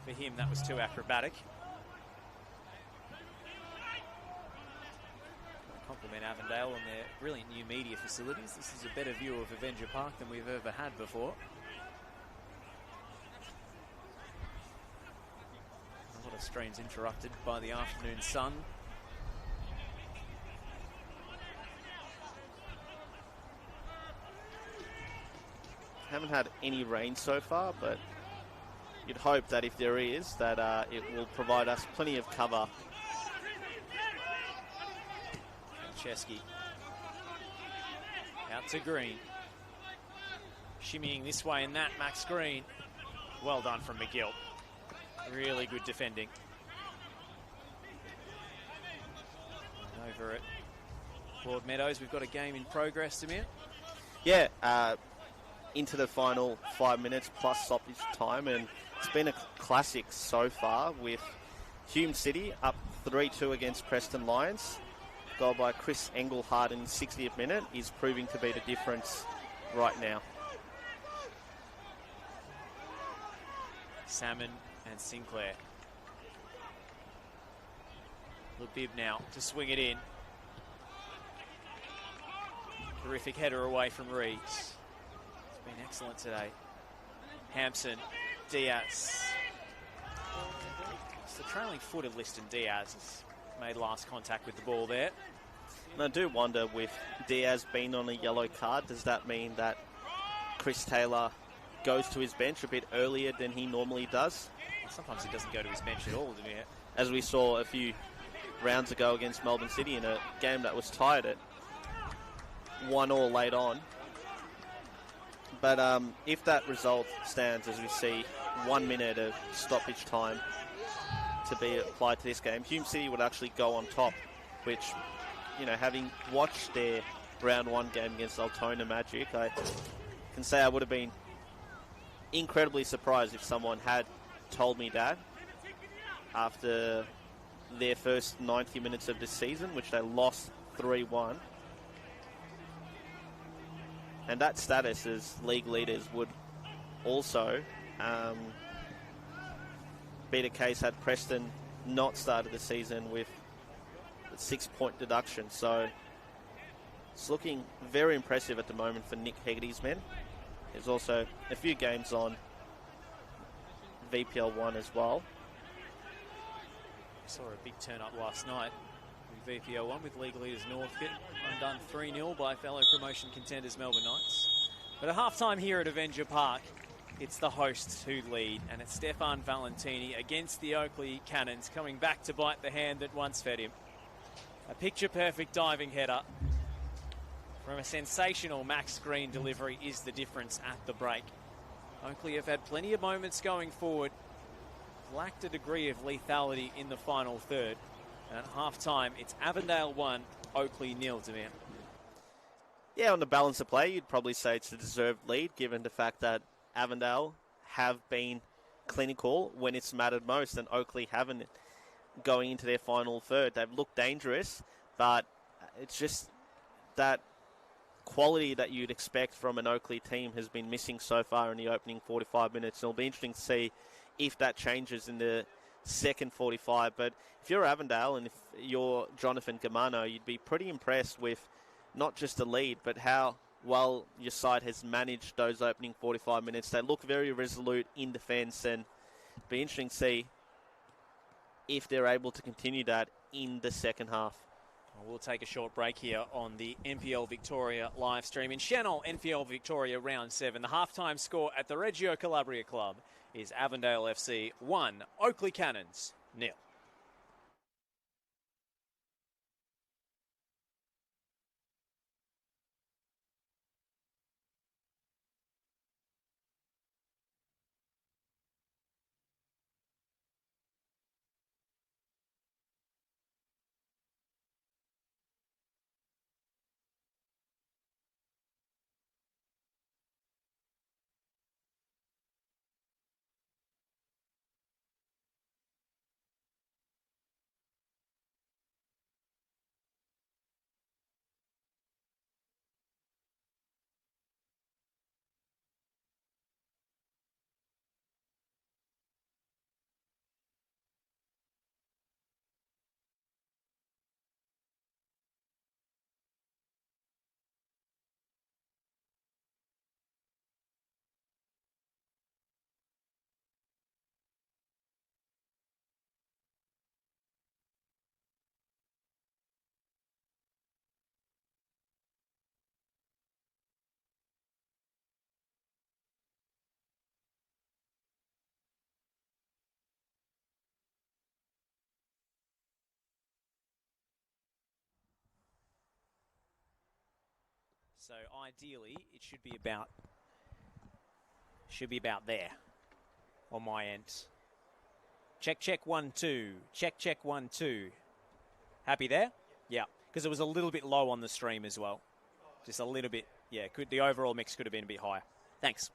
for him that was too acrobatic. Compliment Avondale on their brilliant new media facilities. This is a better view of Avenger Park than we've ever had before. A lot of streams interrupted by the afternoon sun. Haven't had any rain so far, but you'd hope that if there is, that it will provide us plenty of cover. Chesky out to Green. Shimmying this way and that, Max Green. Well done from McGill. Really good defending. Over at Broadmeadows, we've got a game in progress, Samir. Yeah, into the final 5 minutes plus stoppage time, and it's been a classic so far with Hume City up 3-2 against Preston Lions. Goal by Chris Engelhardt in the 60th minute is proving to be the difference right now. Salmon and Sinclair. Labib now to swing it in. Terrific header away from Reeves. It's been excellent today. Hampson, Diaz. It's the trailing foot of Liston Diaz has made last contact with the ball there. And I do wonder, with Diaz being on a yellow card, does that mean that Chris Taylor goes to his bench a bit earlier than he normally does? Sometimes he doesn't go to his bench at all, doesn't he? As we saw a few rounds ago against Melbourne City in a game that was tied at 1-1 late on. But if that result stands, as we see 1 minute of stoppage time to be applied to this game, Hume City would actually go on top, which, you know, having watched their round one game against Altona Magic, I can say I would have been incredibly surprised if someone had told me that after their first 90 minutes of this season, which they lost 3-1. And that status as league leaders would also be the case had Preston not started the season with a 6-point deduction. So it's looking very impressive at the moment for Nick Hegarty's men. There's also a few games on VPL 1 as well. We saw a big turn up last night with VPL 1 with league leaders Northcote undone 3-0 by fellow promotion contenders Melbourne Knights. But at halftime here at Avenger Park, it's the hosts who lead, and it's Stefan Valentini against the Oakley Cannons, coming back to bite the hand that once fed him. A picture-perfect diving header from a sensational Max Green delivery is the difference at the break. Oakley have had plenty of moments going forward, lacked a degree of lethality in the final third. And at half-time, it's Avondale 1, Oakley 0 to man. Yeah, on the balance of play, you'd probably say it's a deserved lead, given the fact that Avondale have been clinical when it's mattered most, and Oakley haven't going into their final third. They've looked dangerous, but it's just that quality that you'd expect from an Oakley team has been missing so far in the opening 45 minutes. It'll be interesting to see if that changes in the second 45. But if you're Avondale and if you're Jonathan Gamano, you'd be pretty impressed with not just the lead, but how well your side has managed those opening 45 minutes. They look very resolute in defence, and it'll be interesting to see if they're able to continue that in the second half. We'll take a short break here on the NPL Victoria live stream in Senol NPL Victoria Round 7. The halftime score at the Reggio Calabria Club is Avondale FC 1, Oakley Cannons 0. So ideally, it should be about there on my end. Check, check, 1, 2. Check, check, 1, 2. Happy there? Yeah, because it was a little bit low on the stream as well. Just a little bit. Yeah, the overall mix could have been a bit higher. Thanks.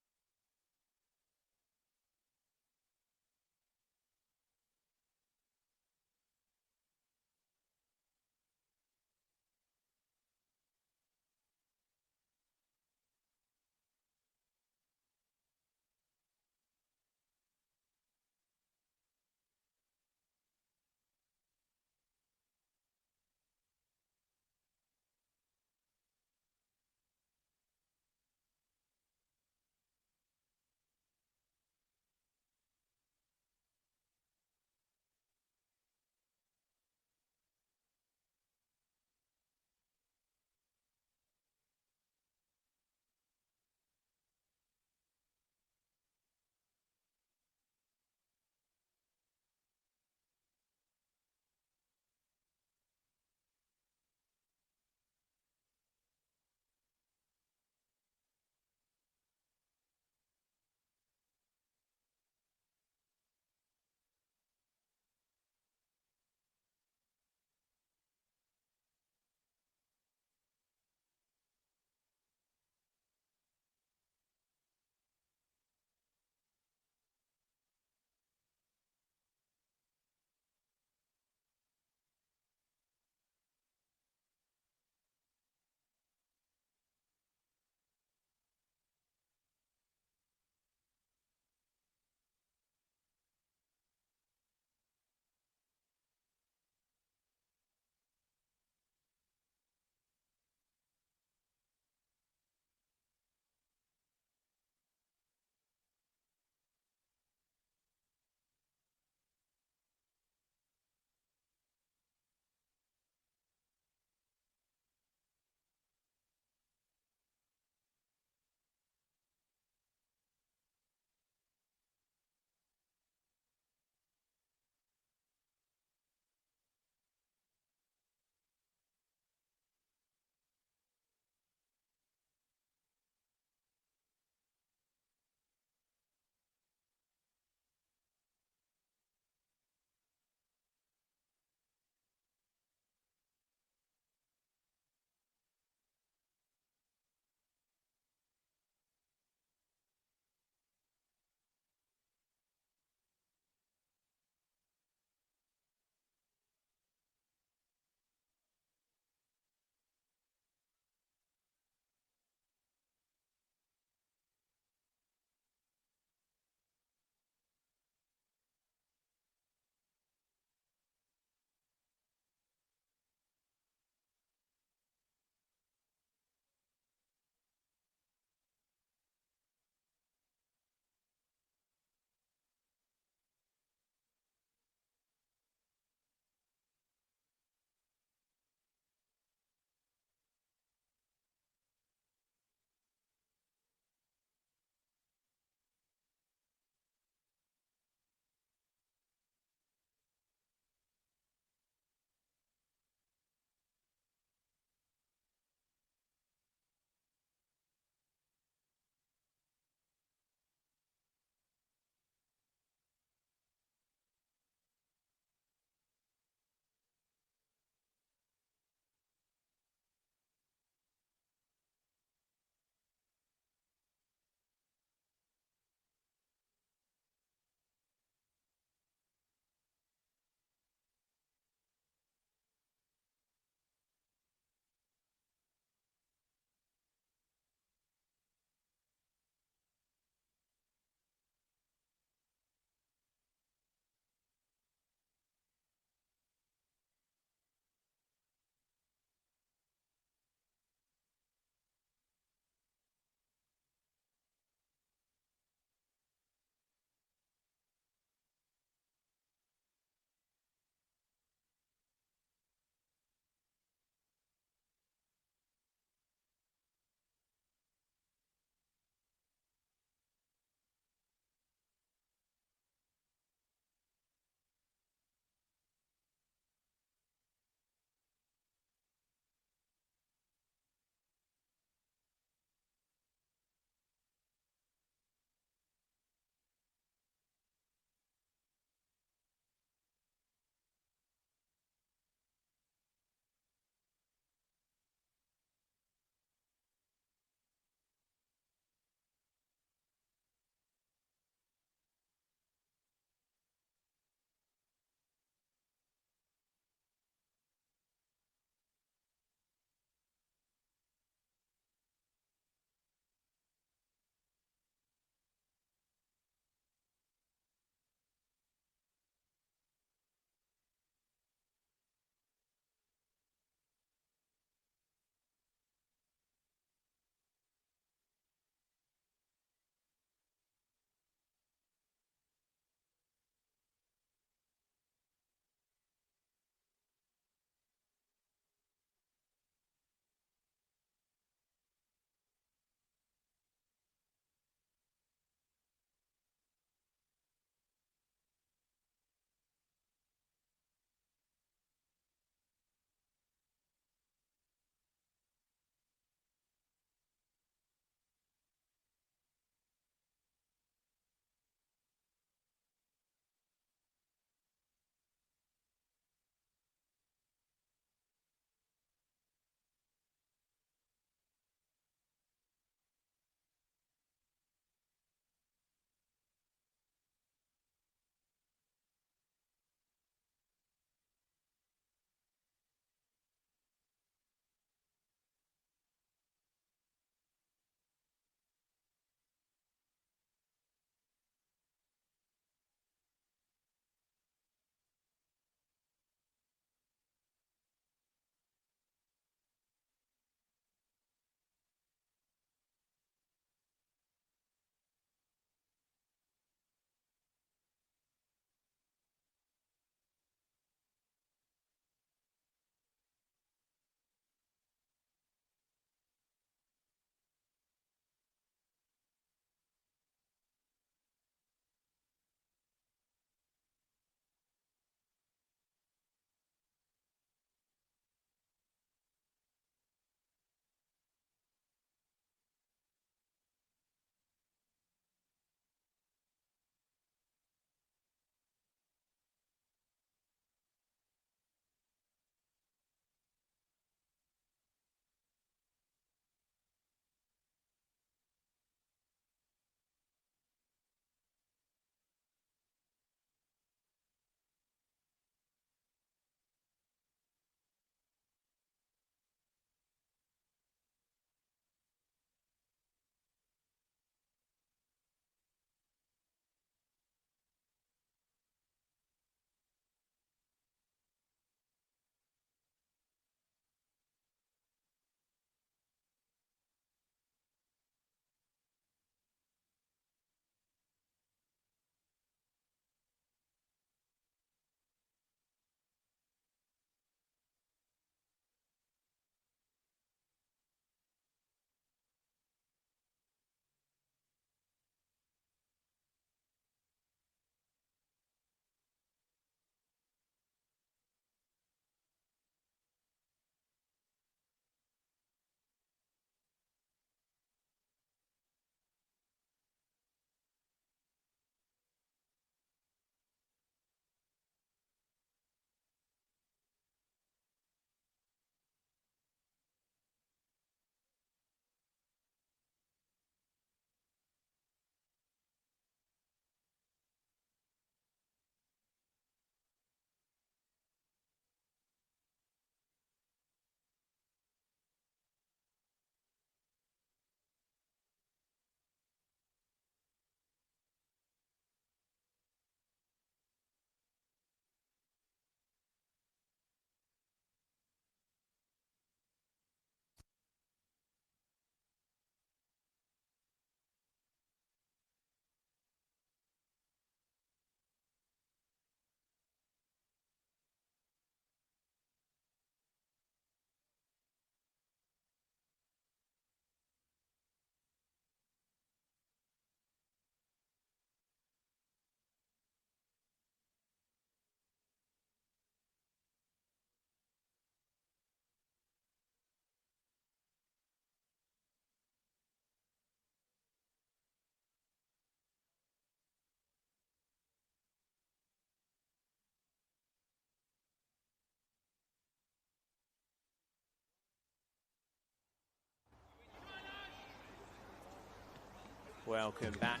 Welcome back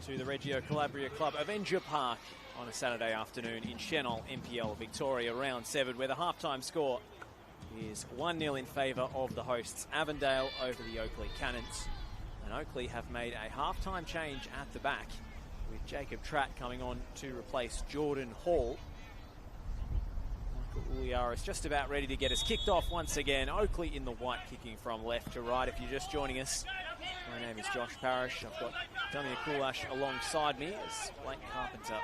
to the Reggio Calabria Club Avenger Park on a Saturday afternoon in Senol NPL Victoria, round 7, where the halftime score is 1-0 in favour of the hosts Avondale over the Oakley Cannons. And Oakley have made a halftime change at the back, with Jacob Tratt coming on to replace Jordan Hall. Michael is just about ready to get us kicked off once again. Oakley in the white, kicking from left to right. If you're just joining us, my name is Josh Parrish. I've got Damia Kulash alongside me as Blake Carpenter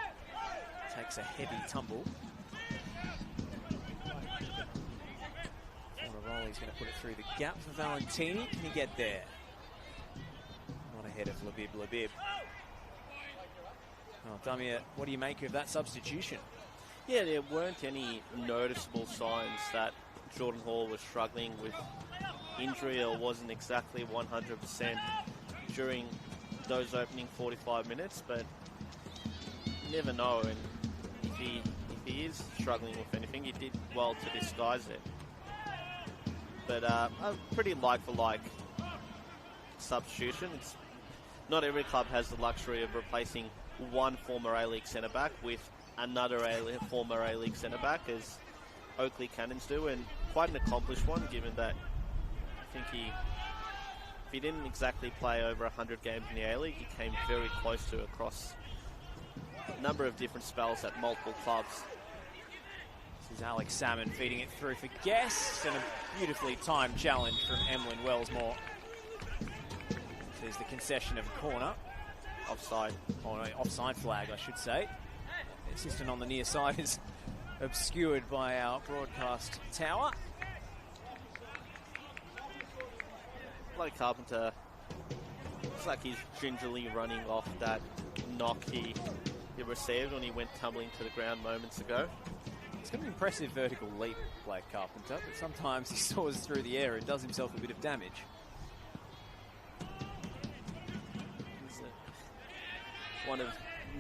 takes a heavy tumble. He's going to put it through the gap for Valentini. Can he get there? Not ahead of Labib. Oh, Damia, what do you make of that substitution? Yeah, there weren't any noticeable signs that Jordan Hall was struggling with injury or wasn't exactly 100% during those opening 45 minutes, but you never know. And if he is struggling with anything, he did well to disguise it. But a pretty like-for-like substitution. Not every club has the luxury of replacing one former A-League centre-back with another former A-League centre-back, as Oakley Cannons do, and quite an accomplished one, given that I think if he didn't exactly play over 100 games in the A-League, he came very close to across a number of different spells at multiple clubs. This is Alex Salmon feeding it through for Guest, and a beautifully timed challenge from Emlyn Wellsmore. There's the concession of a corner. Offside. Oh no, offside flag, I should say. The assistant on the near side is obscured by our broadcast tower. Blake Carpenter looks like he's gingerly running off that knock he received when he went tumbling to the ground moments ago. He's got an impressive vertical leap, Blake Carpenter, but sometimes he soars through the air and does himself a bit of damage. He's one of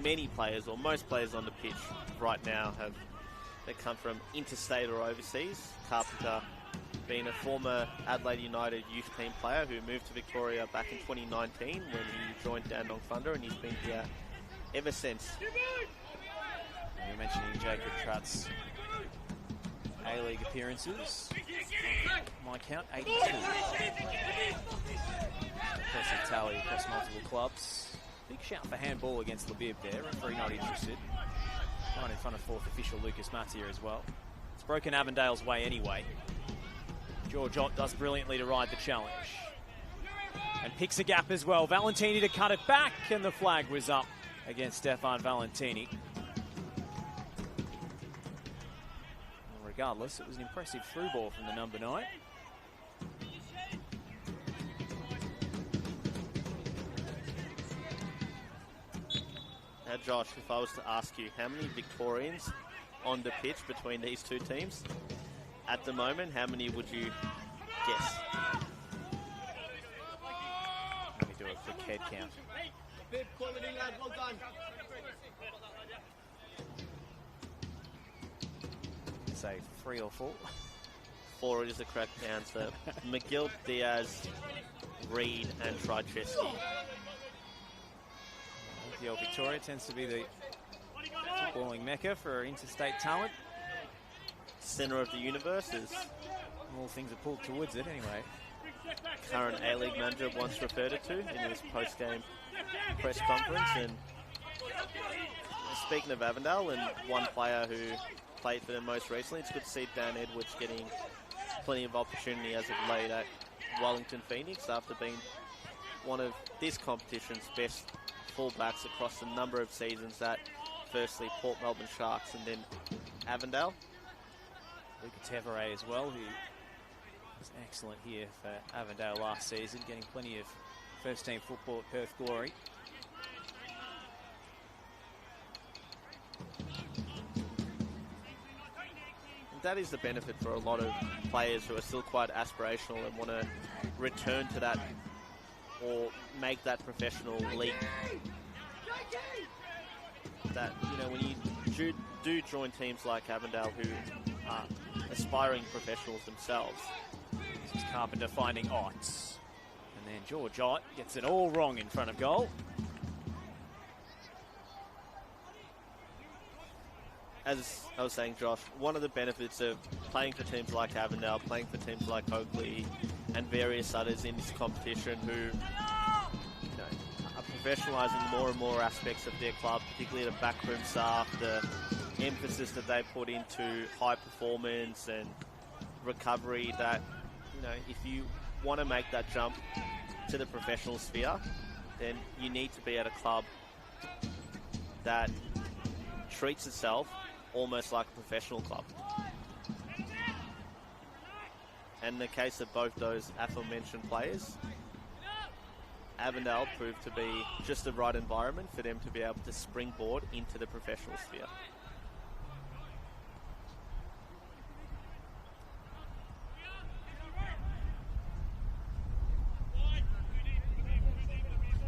many players, or most players on the pitch right now, they come from interstate or overseas. Carpenter being a former Adelaide United youth team player who moved to Victoria back in 2019 when he joined Dandenong Thunder, and he's been here ever since. You're mentioning Jacob Tratt's A-League appearances. My count, 82. Impressive tally across multiple clubs. Big shout for handball against Labib there. Referee not interested. Right in front of fourth official Lucas Mattia as well. It's broken Avondale's way anyway. George Ott does brilliantly to ride the challenge. And picks a gap as well. Valentini to cut it back, and the flag was up against Stefan Valentini. Regardless, it was an impressive through ball from the number 9. Now, Josh, if I was to ask you how many Victorians on the pitch between these two teams at the moment, how many would you guess? Let me do a quick head count. Say 3 or 4. 4 is the correct answer. McGill, Diaz, Reed, and Trycheski. The old Victoria tends to be the footballing mecca for interstate talent. Centre of the universe, as all things are pulled towards it anyway. Current A-League manager once referred it to in his post-game press conference. And speaking of Avondale and one player who played for them most recently, it's good to see Dan Edwards getting plenty of opportunity as of late at Wellington Phoenix after being one of this competition's best fullbacks across a number of seasons at firstly Port Melbourne Sharks and then Avondale. Luca Tevere as well, who was excellent here for Avondale last season, getting plenty of first team football at Perth Glory. That is the benefit for a lot of players who are still quite aspirational and want to return to that or make that professional leap. That, you know, when you do join teams like Avondale who are aspiring professionals themselves. This is Carpenter finding Otts. And then George Ott gets it all wrong in front of goal. As I was saying, Josh, one of the benefits of playing for teams like Avondale, playing for teams like Oakley, and various others in this competition who are professionalising more and more aspects of their club, particularly the backroom staff, the emphasis that they put into high performance and recovery, that if you want to make that jump to the professional sphere, then you need to be at a club that treats itself almost like a professional club. And in the case of both those aforementioned players, Avondale proved to be just the right environment for them to be able to springboard into the professional sphere.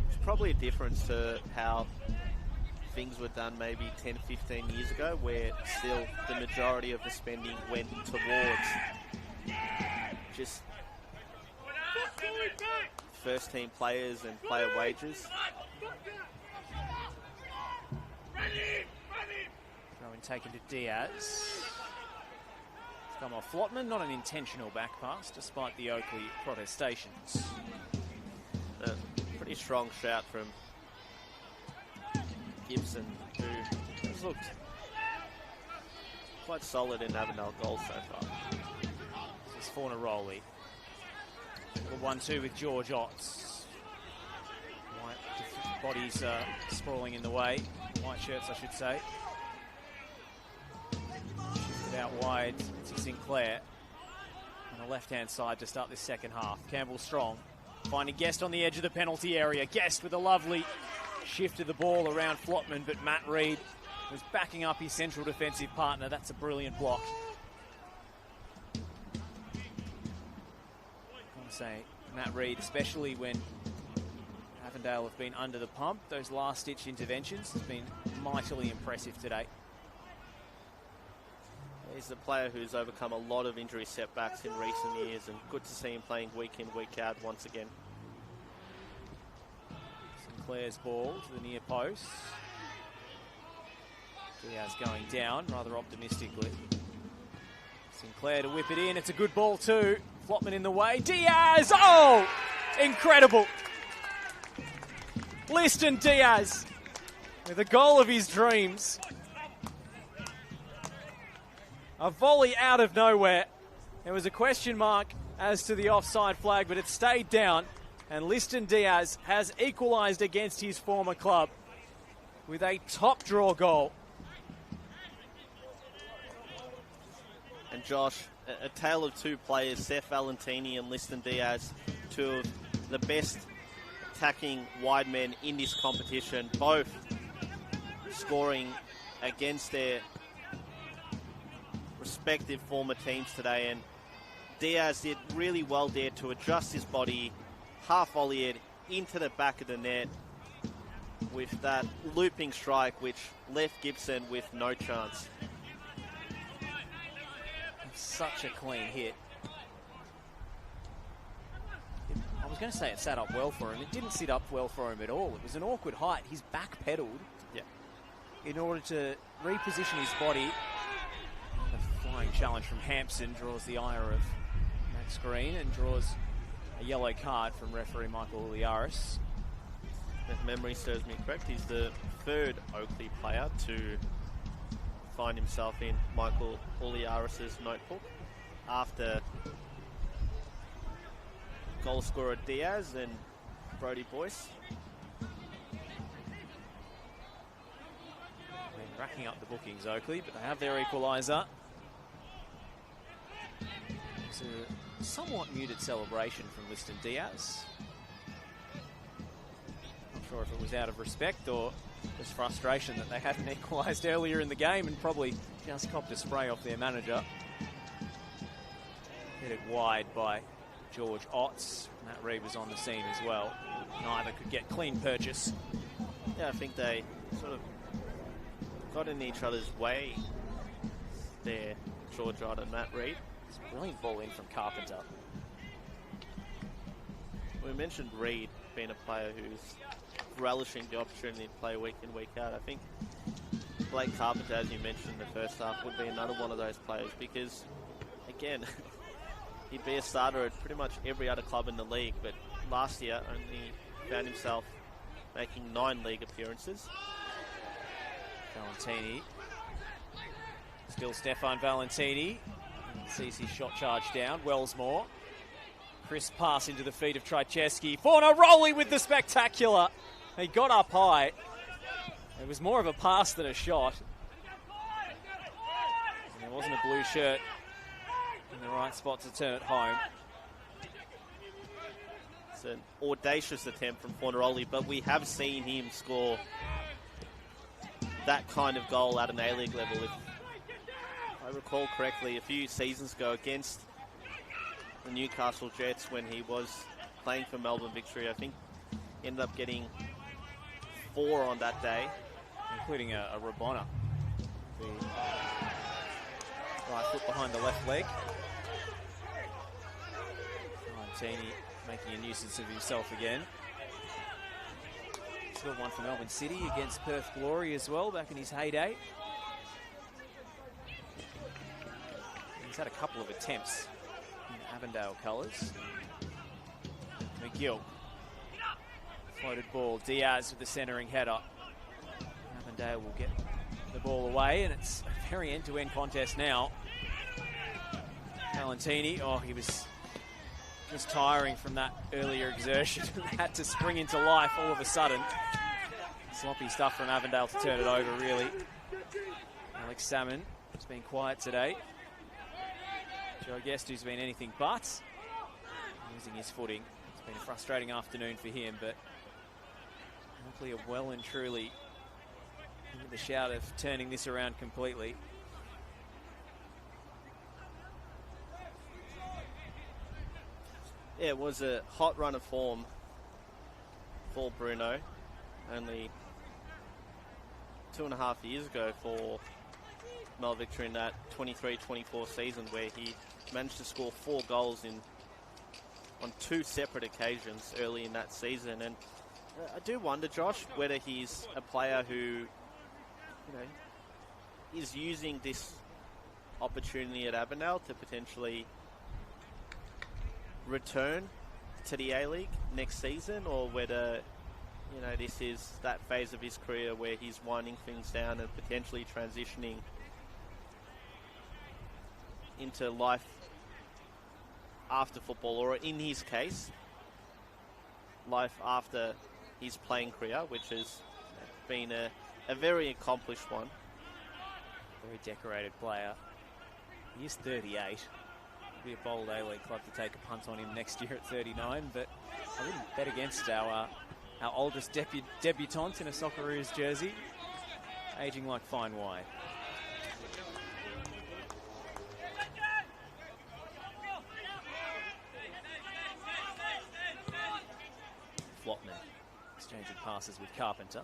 It's probably a difference to how things were done maybe 10, 15 years ago, where still the majority of the spending went towards just first team players and player wages. Throw in taken to Diaz. It's come off Flotman, not an intentional back pass, despite the Oakley protestations. A pretty strong shout from Gibson, who has looked quite solid in Avondale goals so far. This is Fornaroli. The 1-2 with George Otts. White bodies sprawling in the way. White shirts, I should say. Shifted out wide to Sinclair. On the left-hand side to start this second half. Campbell strong. Finding Guest on the edge of the penalty area. Guest with a lovely shifted the ball around Flotman, but Matt Reid was backing up his central defensive partner. That's a brilliant block. I want to say Matt Reid, especially when Avondale have been under the pump, those last-ditch interventions has been mightily impressive today. He's a player who's overcome a lot of injury setbacks in recent years, and good to see him playing week in, week out once again. Sinclair's ball to the near post. Diaz going down rather optimistically. Sinclair to whip it in. It's a good ball too. Flotman in the way. Diaz! Oh! Incredible! Liston Diaz with a goal of his dreams. A volley out of nowhere. There was a question mark as to the offside flag, but it stayed down. And Liston Diaz has equalised against his former club with a top draw goal. And Josh, a tale of two players, Seth Valentini and Liston Diaz, two of the best attacking wide men in this competition, both scoring against their respective former teams today. And Diaz did really well there to adjust his body, half volley it into the back of the net with that looping strike which left Gibson with no chance. Such a clean hit. I was going to say it sat up well for him. It didn't sit up well for him at all. It was an awkward height. He's back pedalled in order to reposition his body. The flying challenge from Hampson draws the ire of Max Green and draws a yellow card from referee Michael Uliaris. If memory serves me correct, he's the third Oakley player to find himself in Michael Uliaris' notebook after goal scorer Diaz and Brodie Boyce. They're racking up the bookings, Oakley, but they have their equaliser. It's a somewhat muted celebration from Liston Diaz. Not sure if it was out of respect or just frustration that they hadn't equalised earlier in the game and probably just copped a spray off their manager. Hit it wide by George Otts. Matt Reid was on the scene as well. Neither could get clean purchase. Yeah, I think they sort of got in each other's way there, George Ott and Matt Reid. It's a brilliant ball in from Carpenter. we mentioned Reed being a player who's relishing the opportunity to play week in, week out. I think Blake Carpenter, as you mentioned in the first half, would be another one of those players because, again, he'd be a starter at pretty much every other club in the league, but last year only found himself making 9 league appearances. Valentini. Still Stefan Valentini. Sees his shot charge down. Wellsmore. Crisp pass into the feet of Trycheski. Fornaroli with the spectacular. He got up high. It was more of a pass than a shot. And there wasn't a blue shirt in the right spot to turn it home. It's an audacious attempt from Fornaroli, but we have seen him score that kind of goal at an A-League level. If I recall correctly, a few seasons ago against the Newcastle Jets when he was playing for Melbourne Victory, I think he ended up getting 4 on that day. Including a Rabona. The right foot behind the left leg. Valentini making a nuisance of himself again. Still one for Melbourne City against Perth Glory as well, back in his heyday. He's had a couple of attempts in Avondale colours. McGill. Floated ball. Diaz with the centering header. Avondale will get the ball away, and it's a very end-to-end contest now. Valentini, oh, he was just tiring from that earlier exertion. Had to spring into life all of a sudden. Sloppy stuff from Avondale to turn it over, really. Alex Salmon has been quiet today. Joe Guest, who's been anything but losing his footing. It's been a frustrating afternoon for him, but Oakley are well and truly in the shout of turning this around completely. Yeah, it was a hot run of form for Bruno. Only 2.5 years ago for Mel Victory in that 23-24 season where he managed to score 4 goals on 2 separate occasions early in that season. And I do wonder, Josh, whether he's a player who, is using this opportunity at Avondale to potentially return to the A-League next season, or whether, this is that phase of his career where he's winding things down and potentially transitioning into life after football, or in his case, life after his playing career, which has been a very accomplished one. Very decorated player. He is 38. It'll be a bold A-League club to take a punt on him next year at 39, but I wouldn't bet against our oldest debutant in a Socceroos jersey, aging like fine wine. Flotman exchanging passes with Carpenter.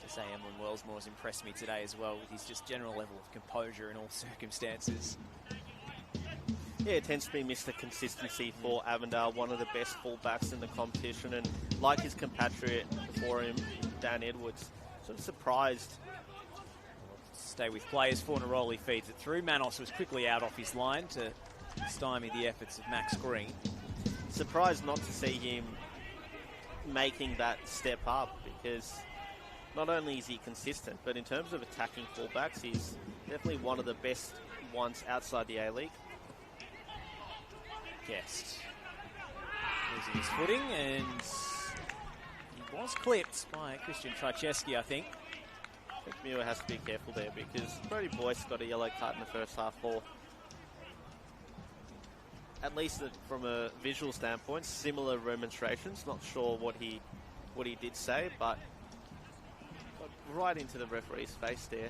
Just say Emlyn Wellsmore has impressed me today as well with his just general level of composure in all circumstances. Yeah, it tends to be Mr. Consistency for Avondale, one of the best fullbacks in the competition, and like his compatriot before him, Dan Edwards, sort of surprised. Stay with players. Fornaroli feeds it through. Manos was quickly out off his line to stymie the efforts of Max Green. Surprised not to see him making that step up, because not only is he consistent, but in terms of attacking fullbacks, he's definitely one of the best ones outside the A-League. Guest losing his footing, and he was clipped by Christian Trycheski, I think. I think Muir has to be careful there, because Brody Boyce got a yellow card in the first half for, at least from a visual standpoint, similar remonstrations. Not sure what he did say, but got right into the referee's face there,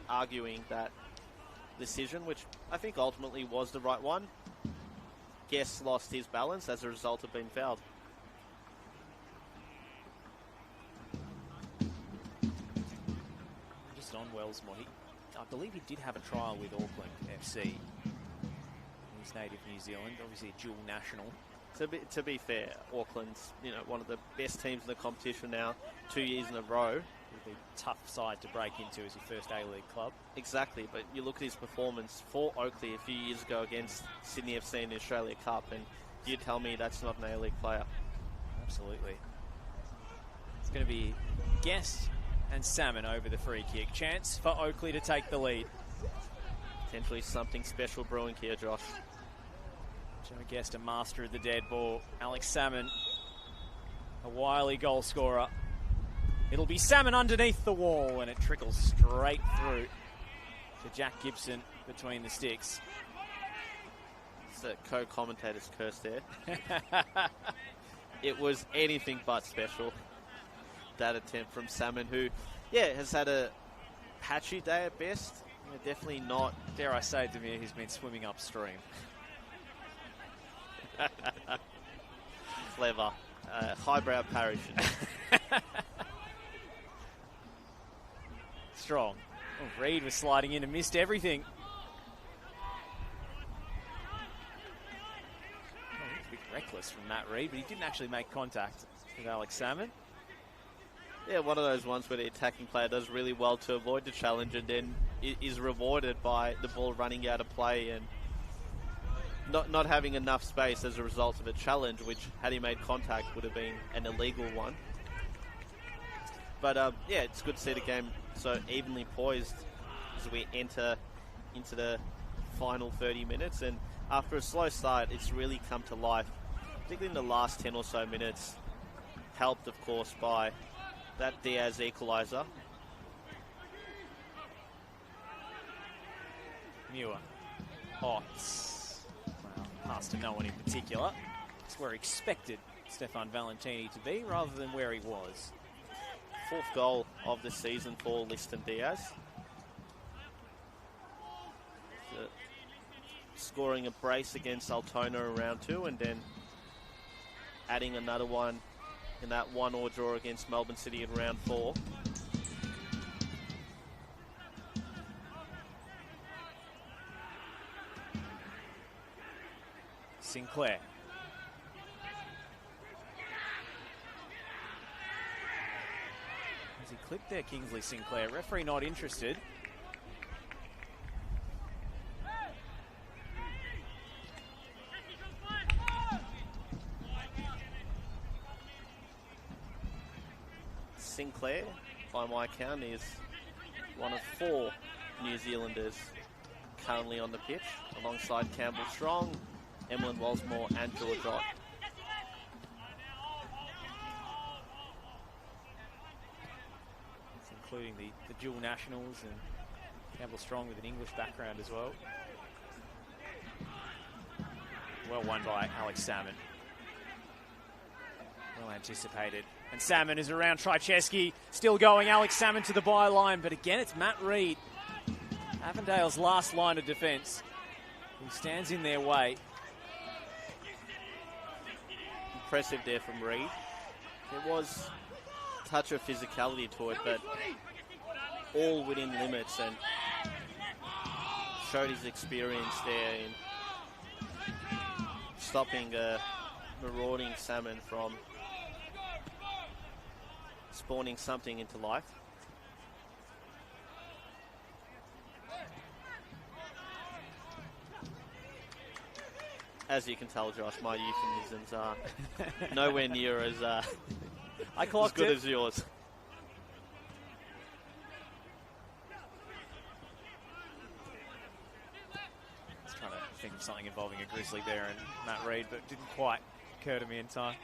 arguing that decision, which I think ultimately was the right one. Guest lost his balance as a result of being fouled. Just on Wellsmore, I believe he did have a trial with Auckland FC. He's native New Zealand, obviously a dual national. To be fair, Auckland's one of the best teams in the competition now, 2 years in a row. It'll be a tough side to break into as your first A-League club. Exactly, but you look at his performance for Oakley a few years ago against Sydney FC in the Australia Cup, and you tell me that's not an A-League player. Absolutely. It's going to be Guest and Salmon over the free kick. Chance for Oakley to take the lead. Potentially something special brewing here, Josh. Joe Guest, a master of the dead ball. Alex Salmon, a wily goal scorer. It'll be Salmon underneath the wall, and it trickles straight through to Jack Gibson between the sticks. It's the co-commentator's curse there. It was anything but special, that attempt from Salmon, who, has had a patchy day at best. Definitely not. Dare I say, Demir, he's been swimming upstream. Clever. Highbrow parachute. Strong. Oh, Reid was sliding in and missed everything. A bit reckless from Matt Reid, but he didn't actually make contact with Alex Salmon. Yeah, one of those ones where the attacking player does really well to avoid the challenge and then is rewarded by the ball running out of play and not having enough space as a result of a challenge, which, had he made contact, would have been an illegal one. But, it's good to see the game so evenly poised as we enter into the final 30 minutes. And after a slow start, it's really come to life, particularly in the last 10 or so minutes, helped, of course, by that Diaz equalizer. Muir. Pass to no one in particular. It's where he expected Stefan Valentini to be rather than where he was. Fourth goal of the season for Liston Diaz. Scoring a brace against Altona in round 2 and then adding another one in that 1-1 draw against Melbourne City in round 4. Sinclair. Has he clipped there, Kingsley Sinclair? Referee not interested. Sinclair, by my count, is one of 4 New Zealanders currently on the pitch, alongside Campbell Strong, Emlyn Walsmore and George Ott. It's including the dual nationals and Campbell Strong with an English background as well. Well won by Alex Salmon. Well anticipated. And Salmon is around Trycheski, still going. Alex Salmon to the byline, but again it's Matt Reid, Avondale's last line of defence, who stands in their way. Impressive there from Reid. There was a touch of physicality to it, but all within limits, and showed his experience there in stopping a marauding Salmon from spawning something into life. As you can tell, Josh, my euphemisms are nowhere near as as good as yours. I was trying to think of something involving a Grizzly Bear and Matt Reid, but it didn't quite occur to me in time.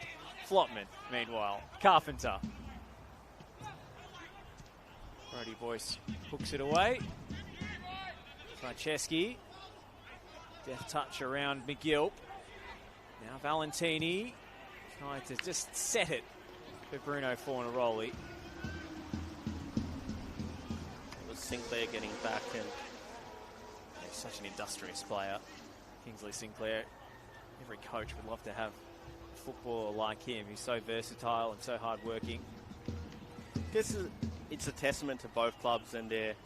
Flotman, meanwhile. Carpenter. Brody Boyce hooks it away. Trycheski. Deft touch around McGill. Now Valentini trying to just set it for Bruno Fornaroli. It was Sinclair getting back, and he's such an industrious player, Kingsley Sinclair. Every coach would love to have a footballer like him. He's so versatile and so hard-working. It's a testament to both clubs and their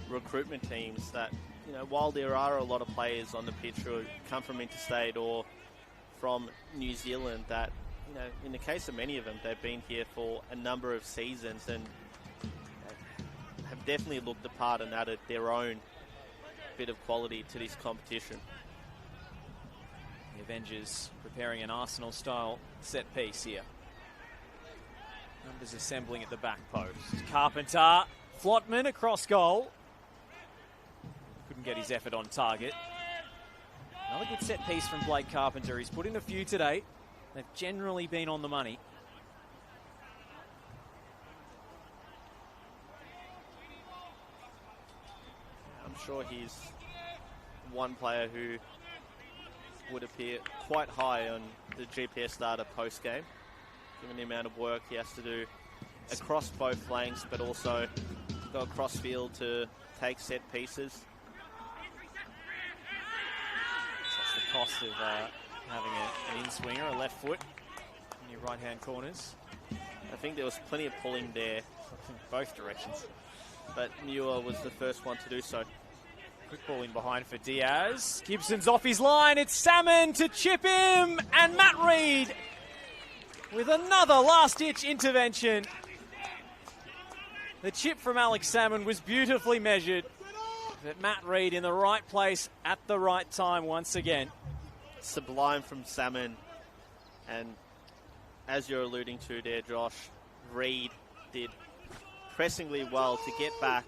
recruitment teams that you know, while there are a lot of players on the pitch who come from interstate or from New Zealand, that, you know, in the case of many of them, they've been here for a number of seasons and have definitely looked the part and added their own bit of quality to this competition. The Avengers preparing an Arsenal-style set piece here. Numbers assembling at the back post. Carpenter, Flotman across goal. Couldn't get his effort on target. Another good set piece from Blake Carpenter. He's put in a few today. They've generally been on the money. I'm sure he's one player who would appear quite high on the GPS data post-game, given the amount of work he has to do across both flanks, but also go across field to take set pieces. That's the cost of having an in-swinger, a left foot in your right-hand corners. I think there was plenty of pulling there, Both directions. but Muir was the first one to do so. Quick ball in behind for Diaz. Gibson's off his line. It's Salmon to chip him. And Matt Reid with another last-ditch intervention. The chip from Alex Salmon was beautifully measured. But Matt Reid in the right place at the right time once again. Sublime from Salmon. And as you're alluding to there, Josh, Reid did pressingly well to get back,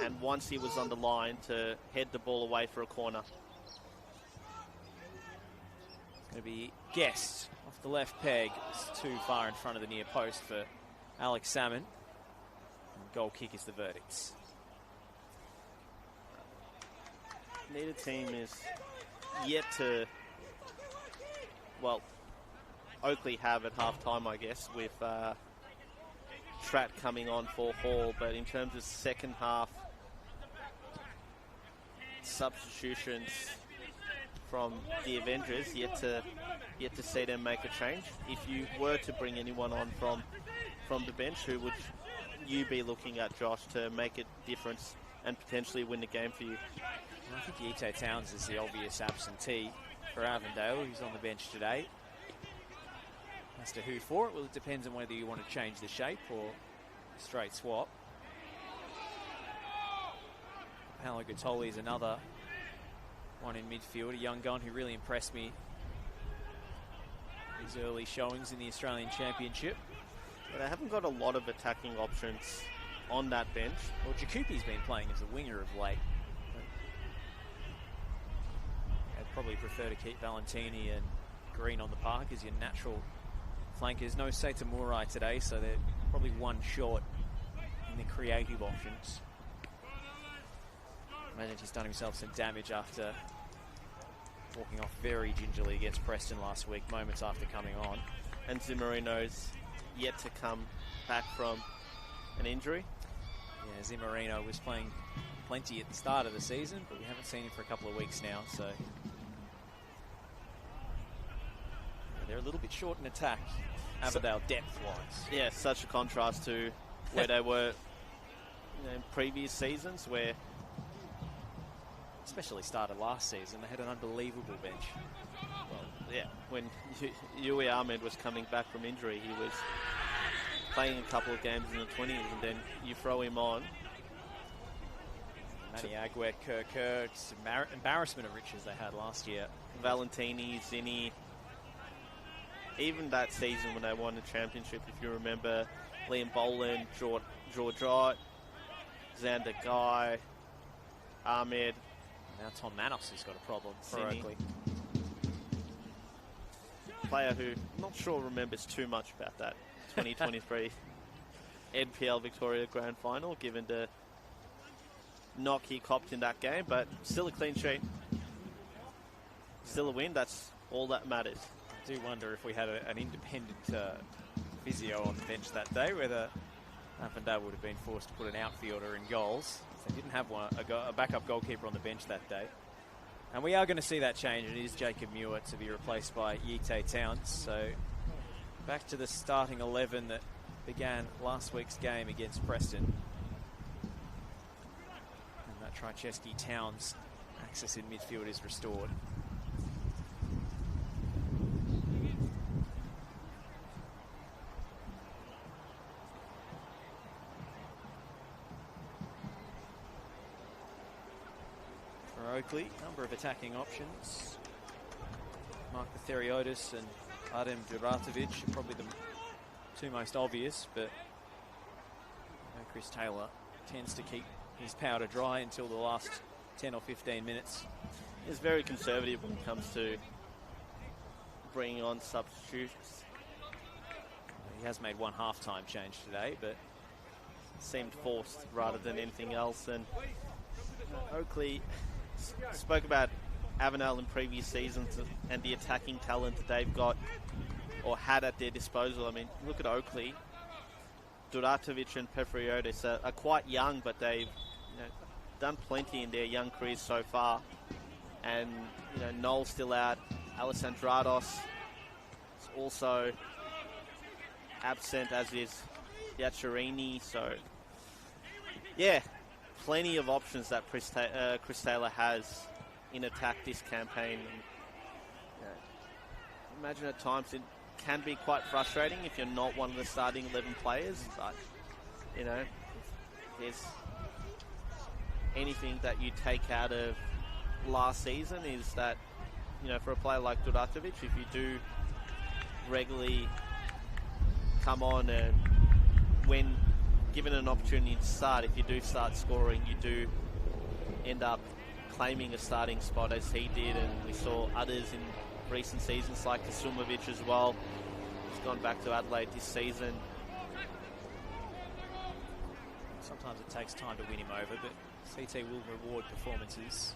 and once he was on the line, to head the ball away for a corner. It's going to be Guest off the left peg. It's too far in front of the near post for Alex Salmon. And goal kick is the verdict. Neither team is yet to, well, Oakley have at half-time, I guess, with Tratt coming on for Hall, but in terms of second half substitutions from the Avengers, yet to see them make a change. If you were to bring anyone on from the bench, who would you be looking at, Josh, to make a difference and potentially win the game for you? I think Yite Towns is the obvious absentee for Avondale, who's on the bench today. As to who for it, well, it depends on whether you want to change the shape or straight swap. Paolo Gattoli is another one in midfield, a young gun who really impressed me his early showings in the Australian Championship. But they haven't got a lot of attacking options on that bench. Well, Jacoupy's been playing as a winger of late. I'd probably prefer to keep Valentini and Green on the park as your natural flankers. No Seita Murai today, so they're probably one short in the creative options. Imagine he's done himself some damage after walking off very gingerly against Preston last week, moments after coming on. And Zimmerino's yet to come back from an injury. Yeah, Zimmerino was playing plenty at the start of the season, but we haven't seen him for a couple of weeks now, so they're a little bit short in attack, Avondale depth-wise. Yeah, such a contrast to where they were, in previous seasons, where Especially started last season, they had an unbelievable bench. well, yeah, when Yui Ahmed was coming back from injury, he was playing a couple of games in the 20s, and then you throw him on. Manny Agwet, Kerr, it's embarrassment of riches they had last year. Valentini, Zinni, even that season when they won the championship, if you remember, Liam Boland, George Wright, Xander Guy, Ahmed. Now Tom Manos has got a problem for Zinni. Oakley. Player who I'm not sure remembers too much about that 2023 NPL Victoria Grand Final, given the knock he copped in that game, but still a clean sheet. Still a win, that's all that matters. I do wonder if we had an independent physio on the bench that day, whether Avondale would have been forced to put an outfielder in goals. They didn't have a backup goalkeeper on the bench that day. And we are going to see that change. It is Jacob Muir to be replaced by Yite Towns. So back to the starting 11 that began last week's game against Preston. And that Trycheski Towns' access in midfield is restored. For Oakley, number of attacking options. Mark Theriotis and Adem Duratovic are probably the two most obvious, but Chris Taylor tends to keep his powder dry until the last 10 or 15 minutes. He's very conservative when it comes to bringing on substitutes. He has made one half-time change today, but seemed forced rather than anything else. And Oakley spoke about Avondale in previous seasons and the attacking talent that they've got or had at their disposal. I mean, look at Oakley. Duratovic and Pefriotis are quite young, but they've done plenty in their young careers so far. And Noel's still out. Alessandrados is also absent, as is Yacciarini. So, yeah, plenty of options that Chris Taylor has in attack this campaign. And, imagine at times it can be quite frustrating if you're not one of the starting 11 players, but if there's anything that you take out of last season is that for a player like Duratovic, if you do regularly come on and when given an opportunity to start, if you do start scoring, you do end up claiming a starting spot as he did, and we saw others in recent seasons like Kasumovic as well. He's gone back to Adelaide this season. Sometimes it takes time to win him over, but CT will reward performances.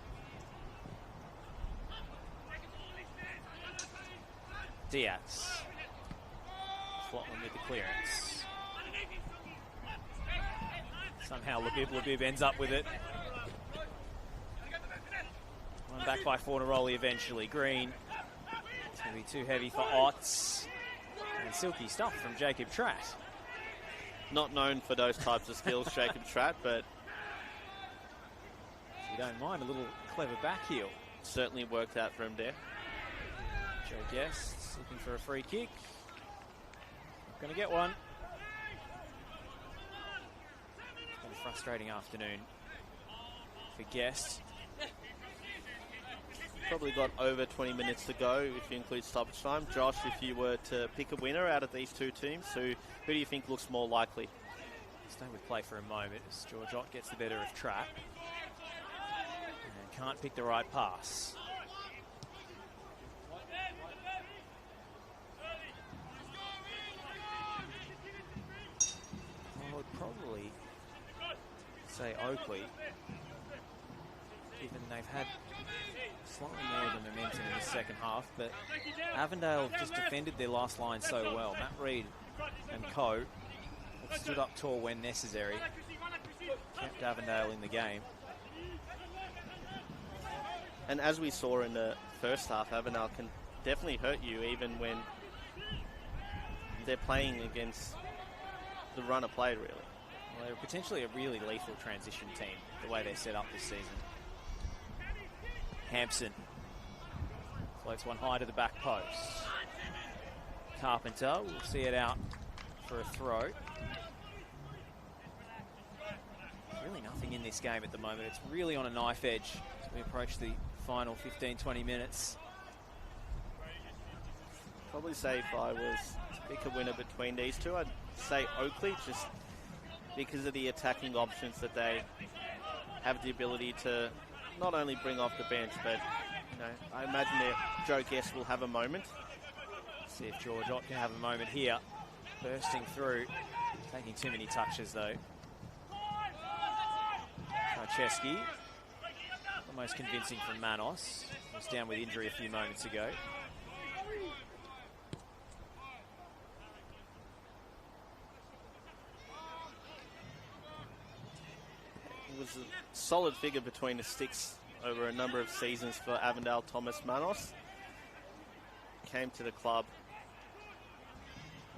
Diaz. Flotland with the clearance. Somehow Labib ends up with it. One back by Fornaroli eventually. Green. It's going to be too heavy for Otts. And silky stuff from Jacob Tratt. Not known for those types of skills, Jacob Tratt, but if you don't mind a little clever back heel. Certainly worked out for him there. Joe Guest looking for a free kick. Not going to get one. It's been a frustrating afternoon for Guest. Probably got over 20 minutes to go if you include stoppage time. Josh, if you were to pick a winner out of these two teams, who do you think looks more likely? Stay with play for a moment as George Ott gets the better of Trapp. And can't pick the right pass. I would probably say Oakley, given they've had slightly more than momentum in the second half, but Avondale have just defended their last line so well. Matt Reid and co have stood up tall when necessary, kept Avondale in the game. And as we saw in the first half, Avondale can definitely hurt you even when they're playing against the run of play, really. Well, they're potentially a really lethal transition team, the way they're set up this season. Hampson floats one high to the back post. Carpenter will see it out for a throw. Really nothing in this game at the moment. It's really on a knife edge as we approach the final 15-20 minutes. Probably say if I was to pick a winner between these two, I'd say Oakley, just because of the attacking options that they have the ability to not only bring off the bench, but I imagine that Joe Guest will have a moment. See if George Ott can have a moment here. Bursting through, taking too many touches though. Trycheski, almost convincing from Manos. Was down with injury a few moments ago. It was a solid figure between the sticks over a number of seasons for Avondale. Thomas Manos came to the club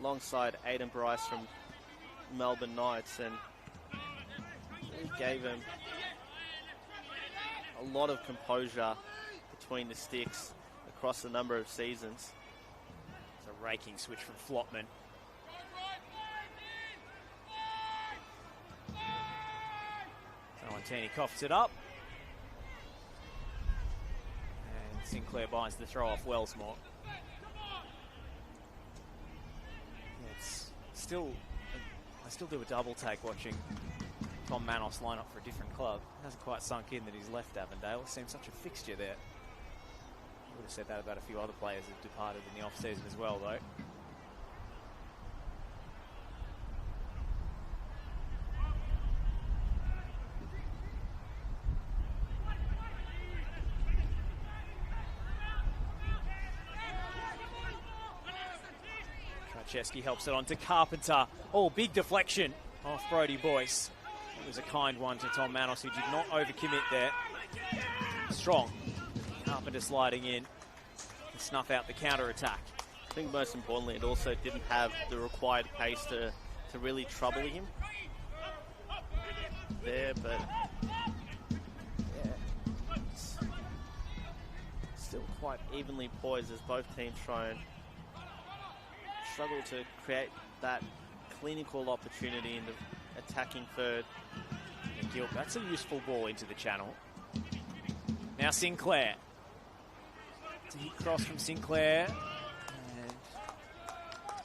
alongside Aidan Bryce from Melbourne Knights, and he gave him a lot of composure between the sticks across a number of seasons. It's a raking switch from Flopman. Valentini coughs it up. And Sinclair buys the throw off Wellsmore. It's still, I still do a double take watching Tom Manos line up for a different club. It hasn't quite sunk in that he's left Avondale. It seems such a fixture there. I would have said that about a few other players who've departed in the off-season as well, though. Chesky helps it on to Carpenter. Oh, big deflection off Brodie Boyce. It was a kind one to Tom Manos, who did not overcommit there. Strong. Carpenter sliding in to snuff out the counter-attack. I think most importantly, it also didn't have the required pace to really trouble him there, but yeah, it's still quite evenly poised as both teams try and struggle to create that clinical opportunity in the attacking third. And Gil, that's a useful ball into the channel. Now Sinclair. Deep cross from Sinclair. And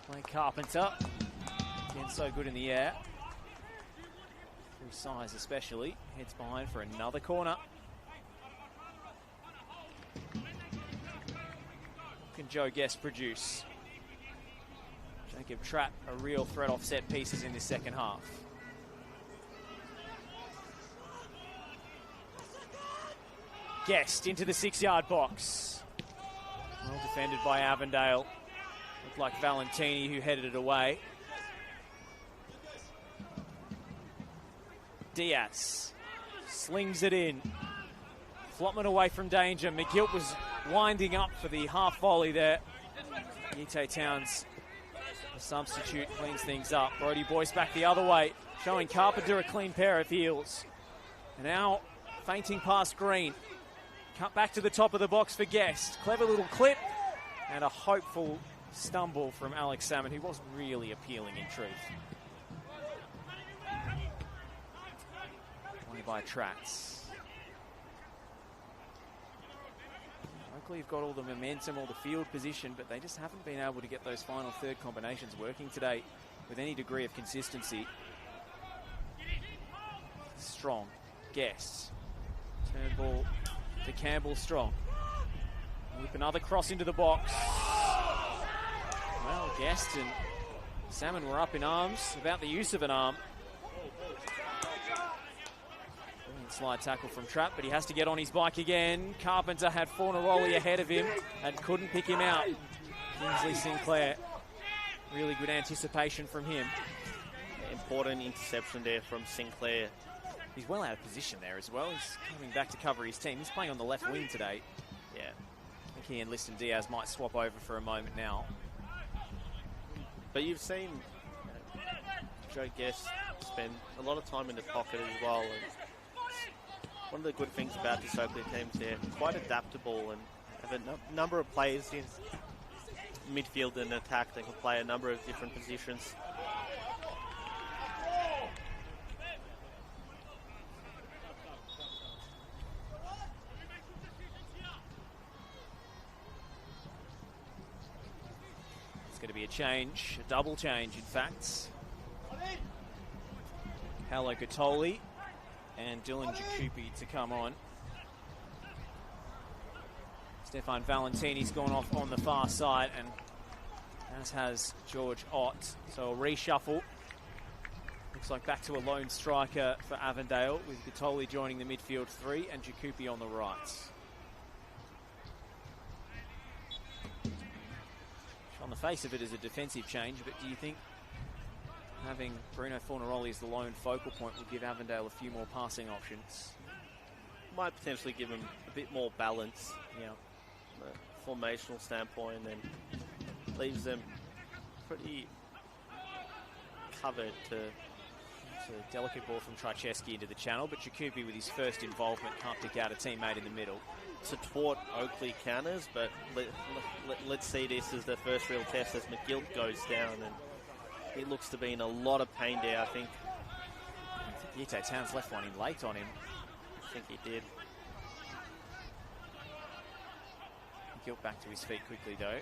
playing Carpenter. Again, so good in the air. Through size especially. Heads behind for another corner. What can Joe Guest produce? Jacob Trapp, a real threat off set pieces in this second half. Guest into the 6-yard box. Well defended by Avondale. Looked like Valentini who headed it away. Diaz slings it in. Flopman away from danger. McGilt was winding up for the half volley there. Yite Towns, the substitute, cleans things up. Brodie Boyce back the other way, showing Carpenter a clean pair of heels. And now fainting past Green. Cut back to the top of the box for Guest. Clever little clip and a hopeful stumble from Alex Salmon, who wasn't really appealing in truth. Only by Trats. Oakley have got all the momentum, all the field position, but they just haven't been able to get those final third combinations working today with any degree of consistency. Strong. Guest. Turn ball to Campbell. Strong. Whip another cross into the box. Well, Guest and Salmon were up in arms about the use of an arm. Brilliant slide tackle from Trapp, but he has to get on his bike again. Carpenter had Fornaroli ahead of him and couldn't pick him out. Kingsley Sinclair, really good anticipation from him. Important interception there from Sinclair. He's well out of position there as well. He's coming back to cover his team. He's playing on the left wing today. Yeah. I think he and Liston Diaz might swap over for a moment now. But you've seen Joe Guest spend a lot of time in the pocket as well. And one of the good things about this Oakley team is they're quite adaptable and have a number of players in midfield and attack that can play a number of different positions. Going to be a change, a double change in fact. Paolo Gattoli and Dylan Jacupi to come on. Stefan Valentini's gone off on the far side, and as has George Ott. So a reshuffle. Looks like back to a lone striker for Avondale, with Gattoli joining the midfield three and Jacupi on the right. On the face of it is a defensive change, but do you think having Bruno Fornaroli as the lone focal point will give Avondale a few more passing options? Might potentially give them a bit more balance, from a formational standpoint, and leaves them pretty covered to It's a delicate ball from Trajewski into the channel, but Jakubi with his first involvement can't pick out a teammate in the middle. To thwart Oakley counters, but let's see this as the first real test as McGill goes down, and he looks to be in a lot of pain there, I think. Yite Towns left one in late on him. I think he did. McGill back to his feet quickly though.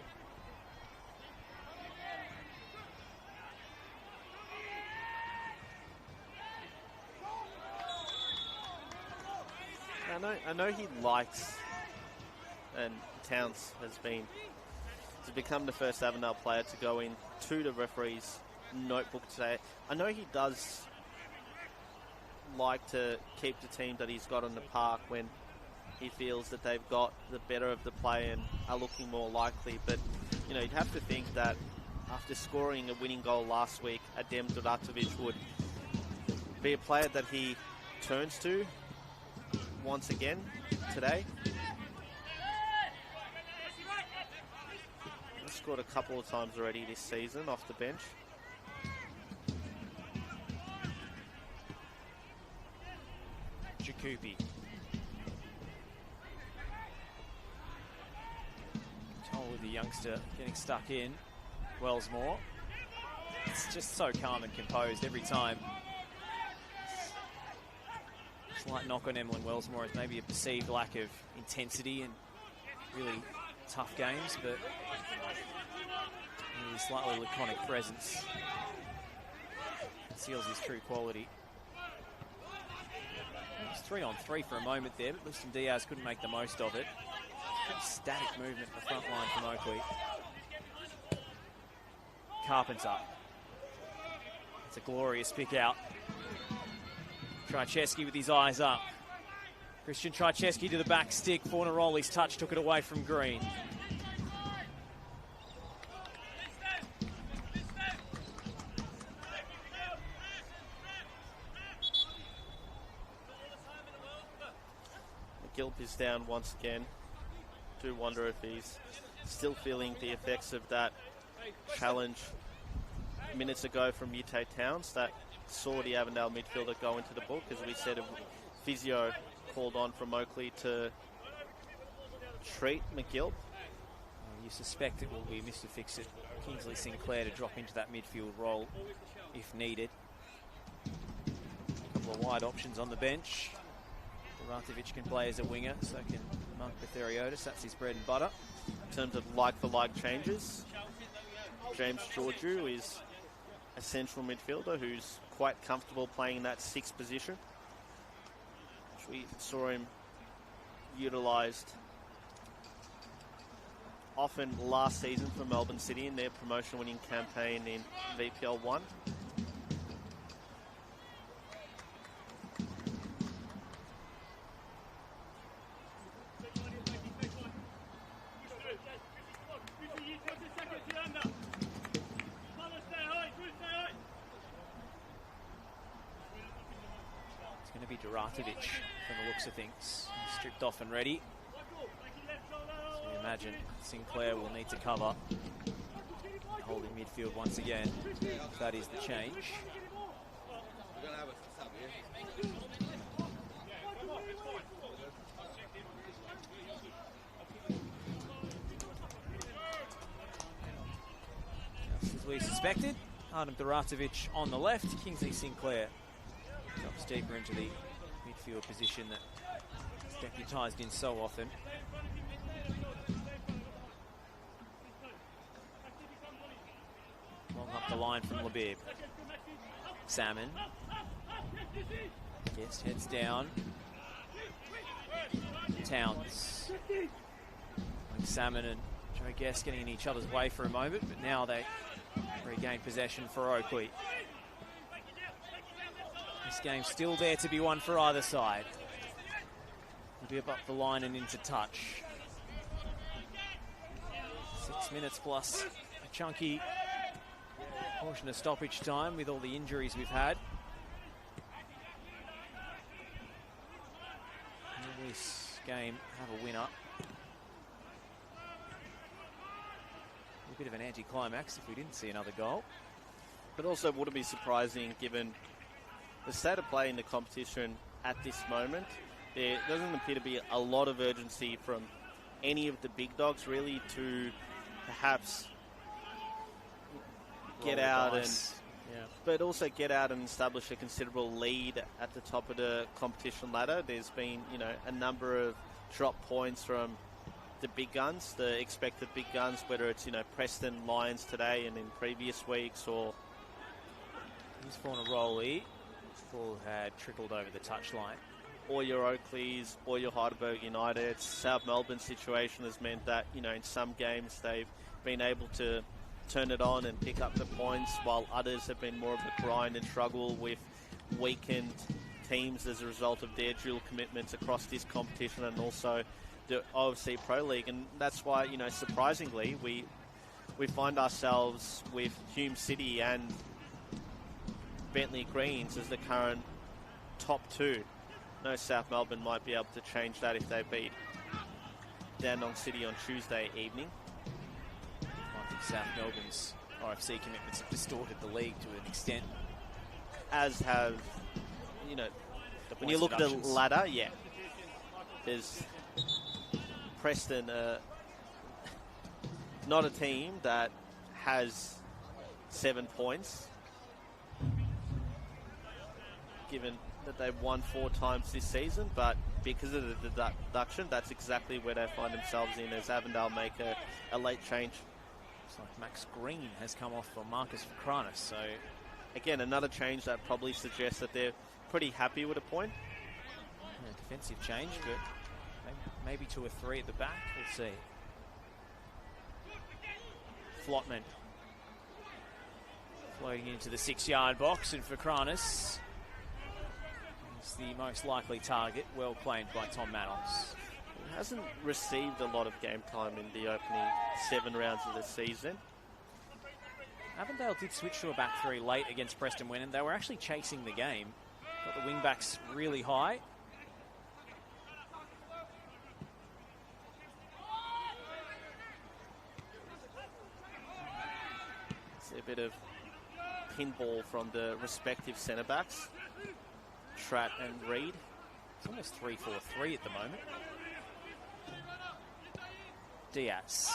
I know he likes, and Towns has become the first Avondale player to go in to the referee's notebook today. I know he does like to keep the team that he's got on the park when he feels that they've got the better of the play and are looking more likely. But, you know, you'd have to think that after scoring a winning goal last week, Adem Duratovic would be a player that he turns to once again today. He's scored a couple of times already this season off the bench. Jakubi. Told with the youngster getting stuck in. Wellsmore. It's just so calm and composed every time. Slight knock on Emlyn Wellsmore is maybe a perceived lack of intensity and really tough games, but his slightly laconic presence conceals his true quality. It was 3-on-3 for a moment there, but Liston Diaz couldn't make the most of it. Pretty static movement in the front line from Oakley. Carpenter. It's a glorious pick out. Trajewski with his eyes up. Christian Trajewski to the back stick. Fornaroli's touch took it away from Green. McGill is down once again. Do wonder if he's still feeling the effects of that challenge minutes ago from Yite Towns that saw the Avondale midfielder go into the book. As we said, a physio called on from Oakley to treat McGill. You suspect it will be Mr. Fix-It, Kingsley Sinclair, to drop into that midfield role if needed. A couple of wide options on the bench. Duratovic can play as a winger, so can Mark Betheriotis. That's his bread and butter. In terms of like-for-like changes, James Georgiou is a central midfielder who's quite comfortable playing in that sixth position, which we saw him utilised often last season for Melbourne City in their promotion-winning campaign in VPL 1. Duratovic from the looks of things. He's stripped off and ready. So we imagine Sinclair will need to cover. Holding midfield once again. That is the change. Just as we suspected, Adam Duratovic on the left, Kingsley Sinclair drops deeper into the midfield position that is deputised in so often. Long up the line from Labib. Salmon. Guest heads down. Towns. Salmon and Joe Guest getting in each other's way for a moment, but now they regain possession for Oakley. This game's still there to be won for either side. Labib up the line and into touch. 6 minutes plus a chunky portion of stoppage time with all the injuries we've had. Will this game have a winner? A bit of an anticlimax if we didn't see another goal. But also wouldn't be surprising given the state of play in the competition at this moment, there doesn't appear to be a lot of urgency from any of the big dogs really to perhaps get out and but also get out and establish a considerable lead at the top of the competition ladder. There's been, you know, a number of drop points from the big guns, the expected big guns, whether it's, you know, Preston Lions today and in previous weeks, or He's fallen a rollie. Ball had trickled over the touchline. or your Oakleys or your Heidelberg United. South Melbourne's situation has meant that, you know, in some games they've been able to turn it on and pick up the points, while others have been more of a grind and struggle with weakened teams as a result of their dual commitments across this competition and also the OFC Pro League. And that's why, you know, surprisingly, we find ourselves with Hume City and Bentley Greens as the current top two. No, South Melbourne might be able to change that if they beat Dandenong City on Tuesday evening. I think South Melbourne's RFC commitments have distorted the league to an extent. As have, you know, when you look at the ladder, yeah, there's Preston, not a team that has 7 points, given that they've won 4 times this season, but because of the deduction, that's exactly where they find themselves in as Avondale make a late change. Looks like Max Green has come off for Marcus Vakranis, so again, another change that probably suggests that they're pretty happy with a point. yeah, defensive change, but maybe 2 or 3 at the back. We'll see. Flotman floating into the 6-yard box, and Vakranis is the most likely target. Well played by Tom Manos. He hasn't received a lot of game time in the opening 7 rounds of the season. Avondale did switch to a back 3 late against Preston Winton. They were actually chasing the game. Got the wing backs really high. It's a bit of pinball from the respective centre backs, Tratt and Reid. It's almost 3-4-3 at the moment. Diaz.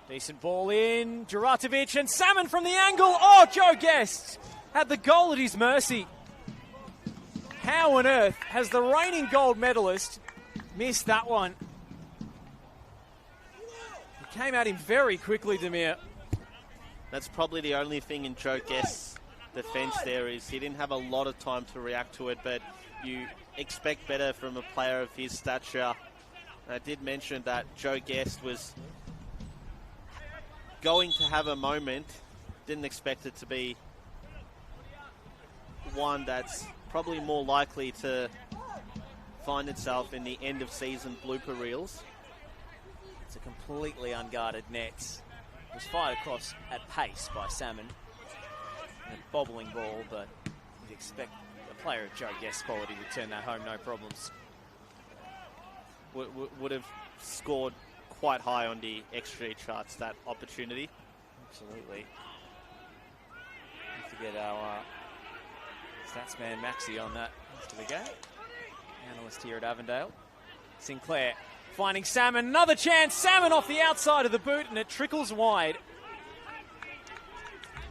Decent ball in. Juratovic and Salmon from the angle. Oh, Joe Guest had the goal at his mercy. How on earth has the reigning gold medalist missed that one? He came at him very quickly, Demir. That's probably the only thing in Joe Guest's defence there is he didn't have a lot of time to react to it, but you expect better from a player of his stature. I did mention that Joe Guest was going to have a moment. Didn't expect it to be one that's probably more likely to find itself in the end of season blooper reels. It's a completely unguarded net. It was fired across at pace by Salmon. A bobbling ball, but you'd expect a player of Joe Guest's quality to turn that home, no problems. Would have scored quite high on the XG charts, that opportunity. Absolutely. Have to get our stats man Maxi on that after the game. Analyst here at Avondale. Sinclair finding Salmon. Another chance. Salmon off the outside of the boot, and it trickles wide.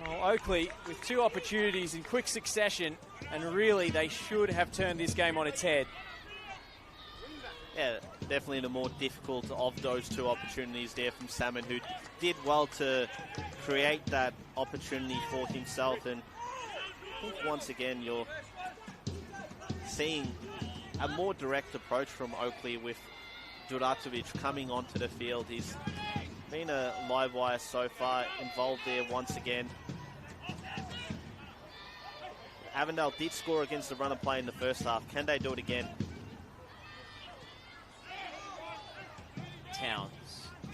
Oh, Oakley with 2 opportunities in quick succession, and really they should have turned this game on its head. Yeah, definitely the more difficult of those 2 opportunities there from Salmon, who did well to create that opportunity for himself. And I think once again you're seeing a more direct approach from Oakley with Juratovic coming onto the field. He's been a live wire so far, involved there once again. Avondale did score against the run of play in the first half. Can they do it again? Towns.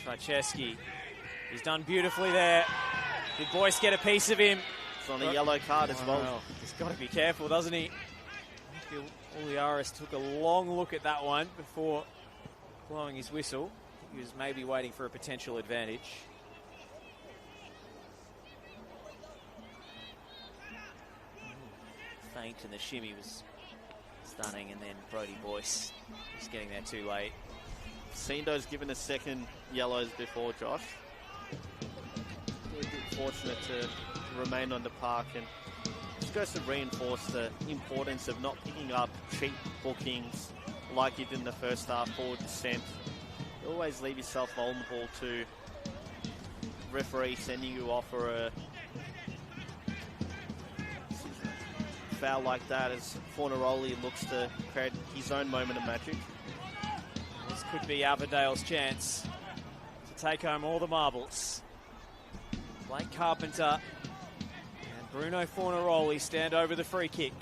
Trajewski. He's done beautifully there. Did Boyce get a piece of him? It's on a yellow card as well. Well, he's got to be careful, doesn't he? I feel Oliaris took a long look at that one before blowing his whistle. He was maybe waiting for a potential advantage. feint and the shimmy was stunning, and then Brodie Boyce was getting there too late. Cindo's given a second yellows before, Josh. We're fortunate to remain on the park, and just goes to reinforce the importance of not picking up cheap bookings like you did in the first half, forward descent. You always leave yourself vulnerable to referee sending you off for a foul like that, as Fornaroli looks to create his own moment of magic. This could be Avondale's chance to take home all the marbles. Blake Carpenter and Bruno Fornaroli stand over the free kick.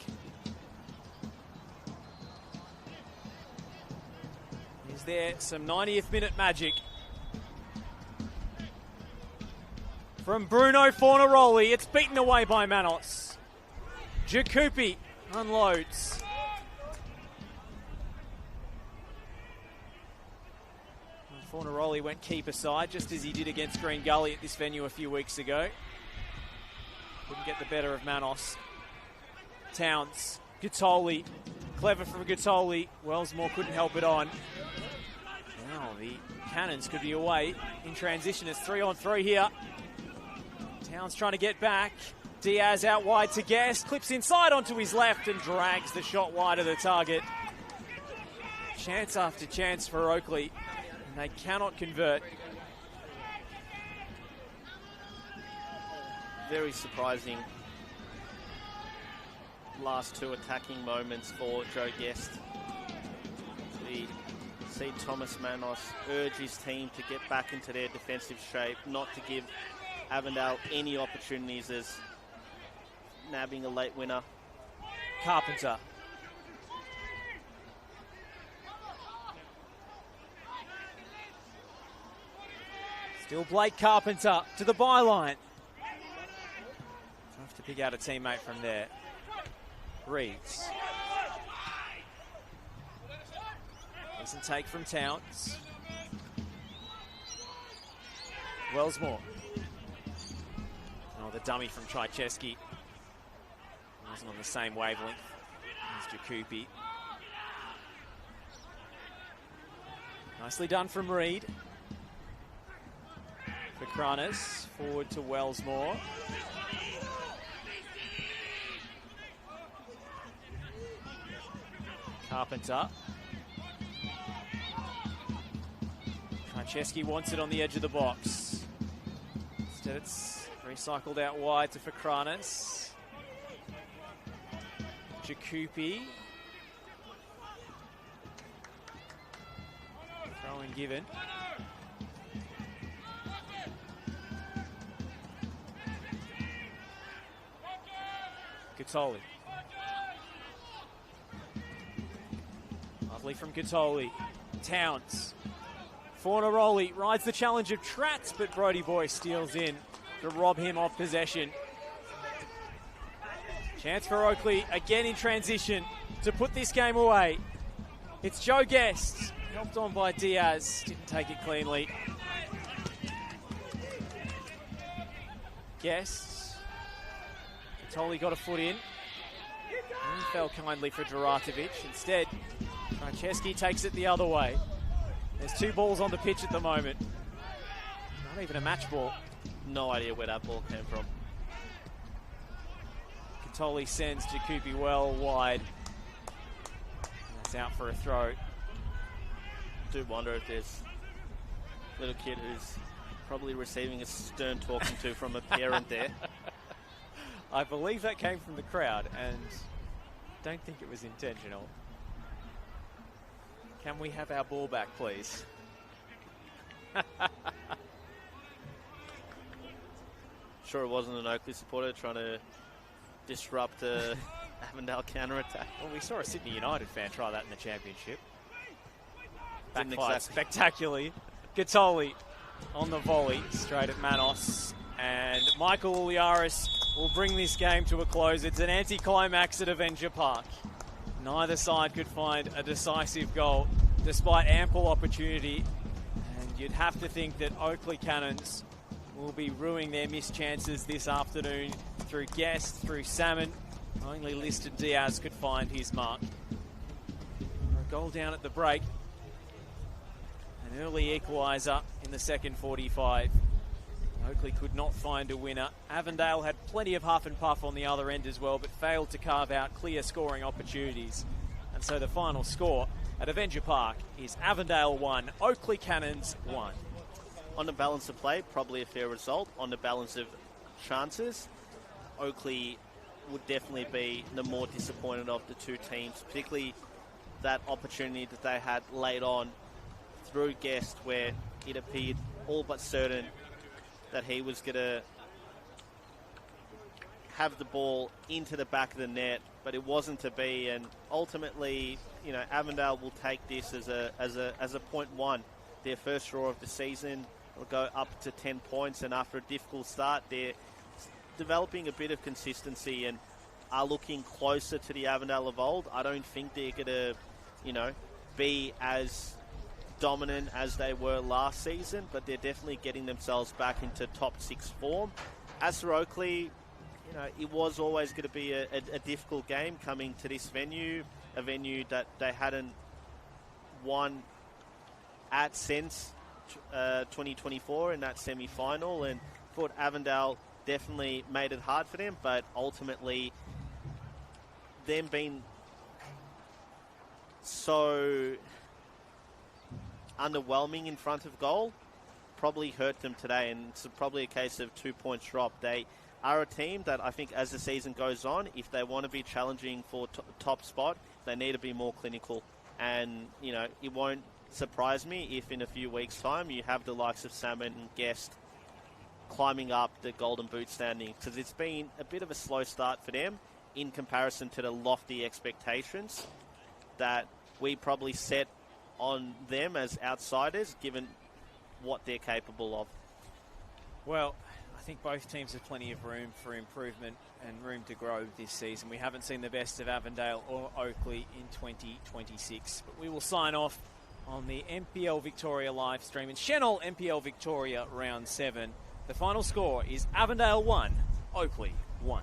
Is there some 90th minute magic from Bruno Fornaroli? It's beaten away by Manos. Jakupi unloads. Fornaroli went keeper side, just as he did against Green Gully at this venue a few weeks ago. Couldn't get the better of Manos. Towns, Gattoli, clever from Gattoli. Wellsmore couldn't help it on. Now the Cannons could be away in transition. It's 3-on-3 here. Towns trying to get back. Diaz out wide to Guest, clips inside onto his left and drags the shot wide of the target. Chance after chance for Oakley, and they cannot convert. Very surprising last two attacking moments for Joe Guest. We see Thomas Manos urge his team to get back into their defensive shape, not to give Avondale any opportunities as nabbing a late winner. Carpenter. Still Blake Carpenter to the byline. Tough to pick out a teammate from there. Reeves. Doesn't take from Towns. Wellsmore. Oh, the dummy from Tchaikovsky. Wasn't on the same wavelength as Jakupi. Nicely done from Reed. Vikranis forward to Wellsmore. Carpenter. Tchaikovsky wants it on the edge of the box. Instead it's recycled out wide to Vikranis. Jakupi. Throw in given. Gattoli. Lovely from Gattoli. Towns. Fornaroli rides the challenge of Tratz, but Brodie Boyce steals in to rob him of possession. Chance for Oakley, again in transition, to put this game away. It's Joe Guest, helped on by Diaz, didn't take it cleanly. Guest, Gattoli got a foot in. And he fell kindly for Duratovic. Instead, Tchaikovsky takes it the other way. There's two balls on the pitch at the moment. Not even a match ball. No idea where that ball came from. Gattoli sends Jakupi well wide. That's out for a throw. Do wonder if there's a little kid who's probably receiving a stern talking to from a parent there. I believe that came from the crowd, and don't think it was intentional. Can we have our ball back, please? Sure it wasn't an Oakley supporter trying to disrupt the Avondale counter-attack. Well, we saw a Sydney United fan try that in the championship. Didn't Backfired exactly. spectacularly. Gattoli on the volley, straight at Manos. And Michael Uliaris will bring this game to a close. It's an anti-climax at Avenger Park. Neither side could find a decisive goal, despite ample opportunity. And you'd have to think that Oakley Cannons will be ruining their missed chances this afternoon through Guest, through Salmon, Only listed Diaz could find his mark. A goal down at the break. An early equaliser in the second 45. Oakley could not find a winner. Avondale had plenty of huff and puff on the other end as well, but failed to carve out clear scoring opportunities. And so the final score at Avenger Park is Avondale 1, Oakley Cannons 1. On the balance of play, probably a fair result. On the balance of chances, Oakley would definitely be the more disappointed of the two teams, particularly that opportunity that they had late on through Guest, where it appeared all but certain that he was going to have the ball into the back of the net, but it wasn't to be. And ultimately, you know, Avondale will take this as a 0.1, their first draw of the season. Will go up to 10 points, and after a difficult start, they're developing a bit of consistency and are looking closer to the Avondale of old. I don't think they're going to, you know, be as dominant as they were last season, but they're definitely getting themselves back into top 6 form. As for Oakley, you know, it was always going to be a difficult game coming to this venue, a venue that they hadn't won at since 2024 in that semi-final, and thought Avondale definitely made it hard for them, but ultimately them being so underwhelming in front of goal probably hurt them today, and it's probably a case of 2 points drop. They are a team that I think as the season goes on, if they want to be challenging for top spot, they need to be more clinical. And, you know, it won't surprise me if in a few weeks' time you have the likes of Salmon and Guest climbing up the Golden Boot standing, because it's been a bit of a slow start for them in comparison to the lofty expectations that we probably set on them as outsiders, given what they're capable of. Well, I think both teams have plenty of room for improvement and room to grow this season. We haven't seen the best of Avondale or Oakley in 2026, but we will sign off on the NPL Victoria live stream in Senol NPL Victoria round 7. The final score is Avondale 1, Oakley 1.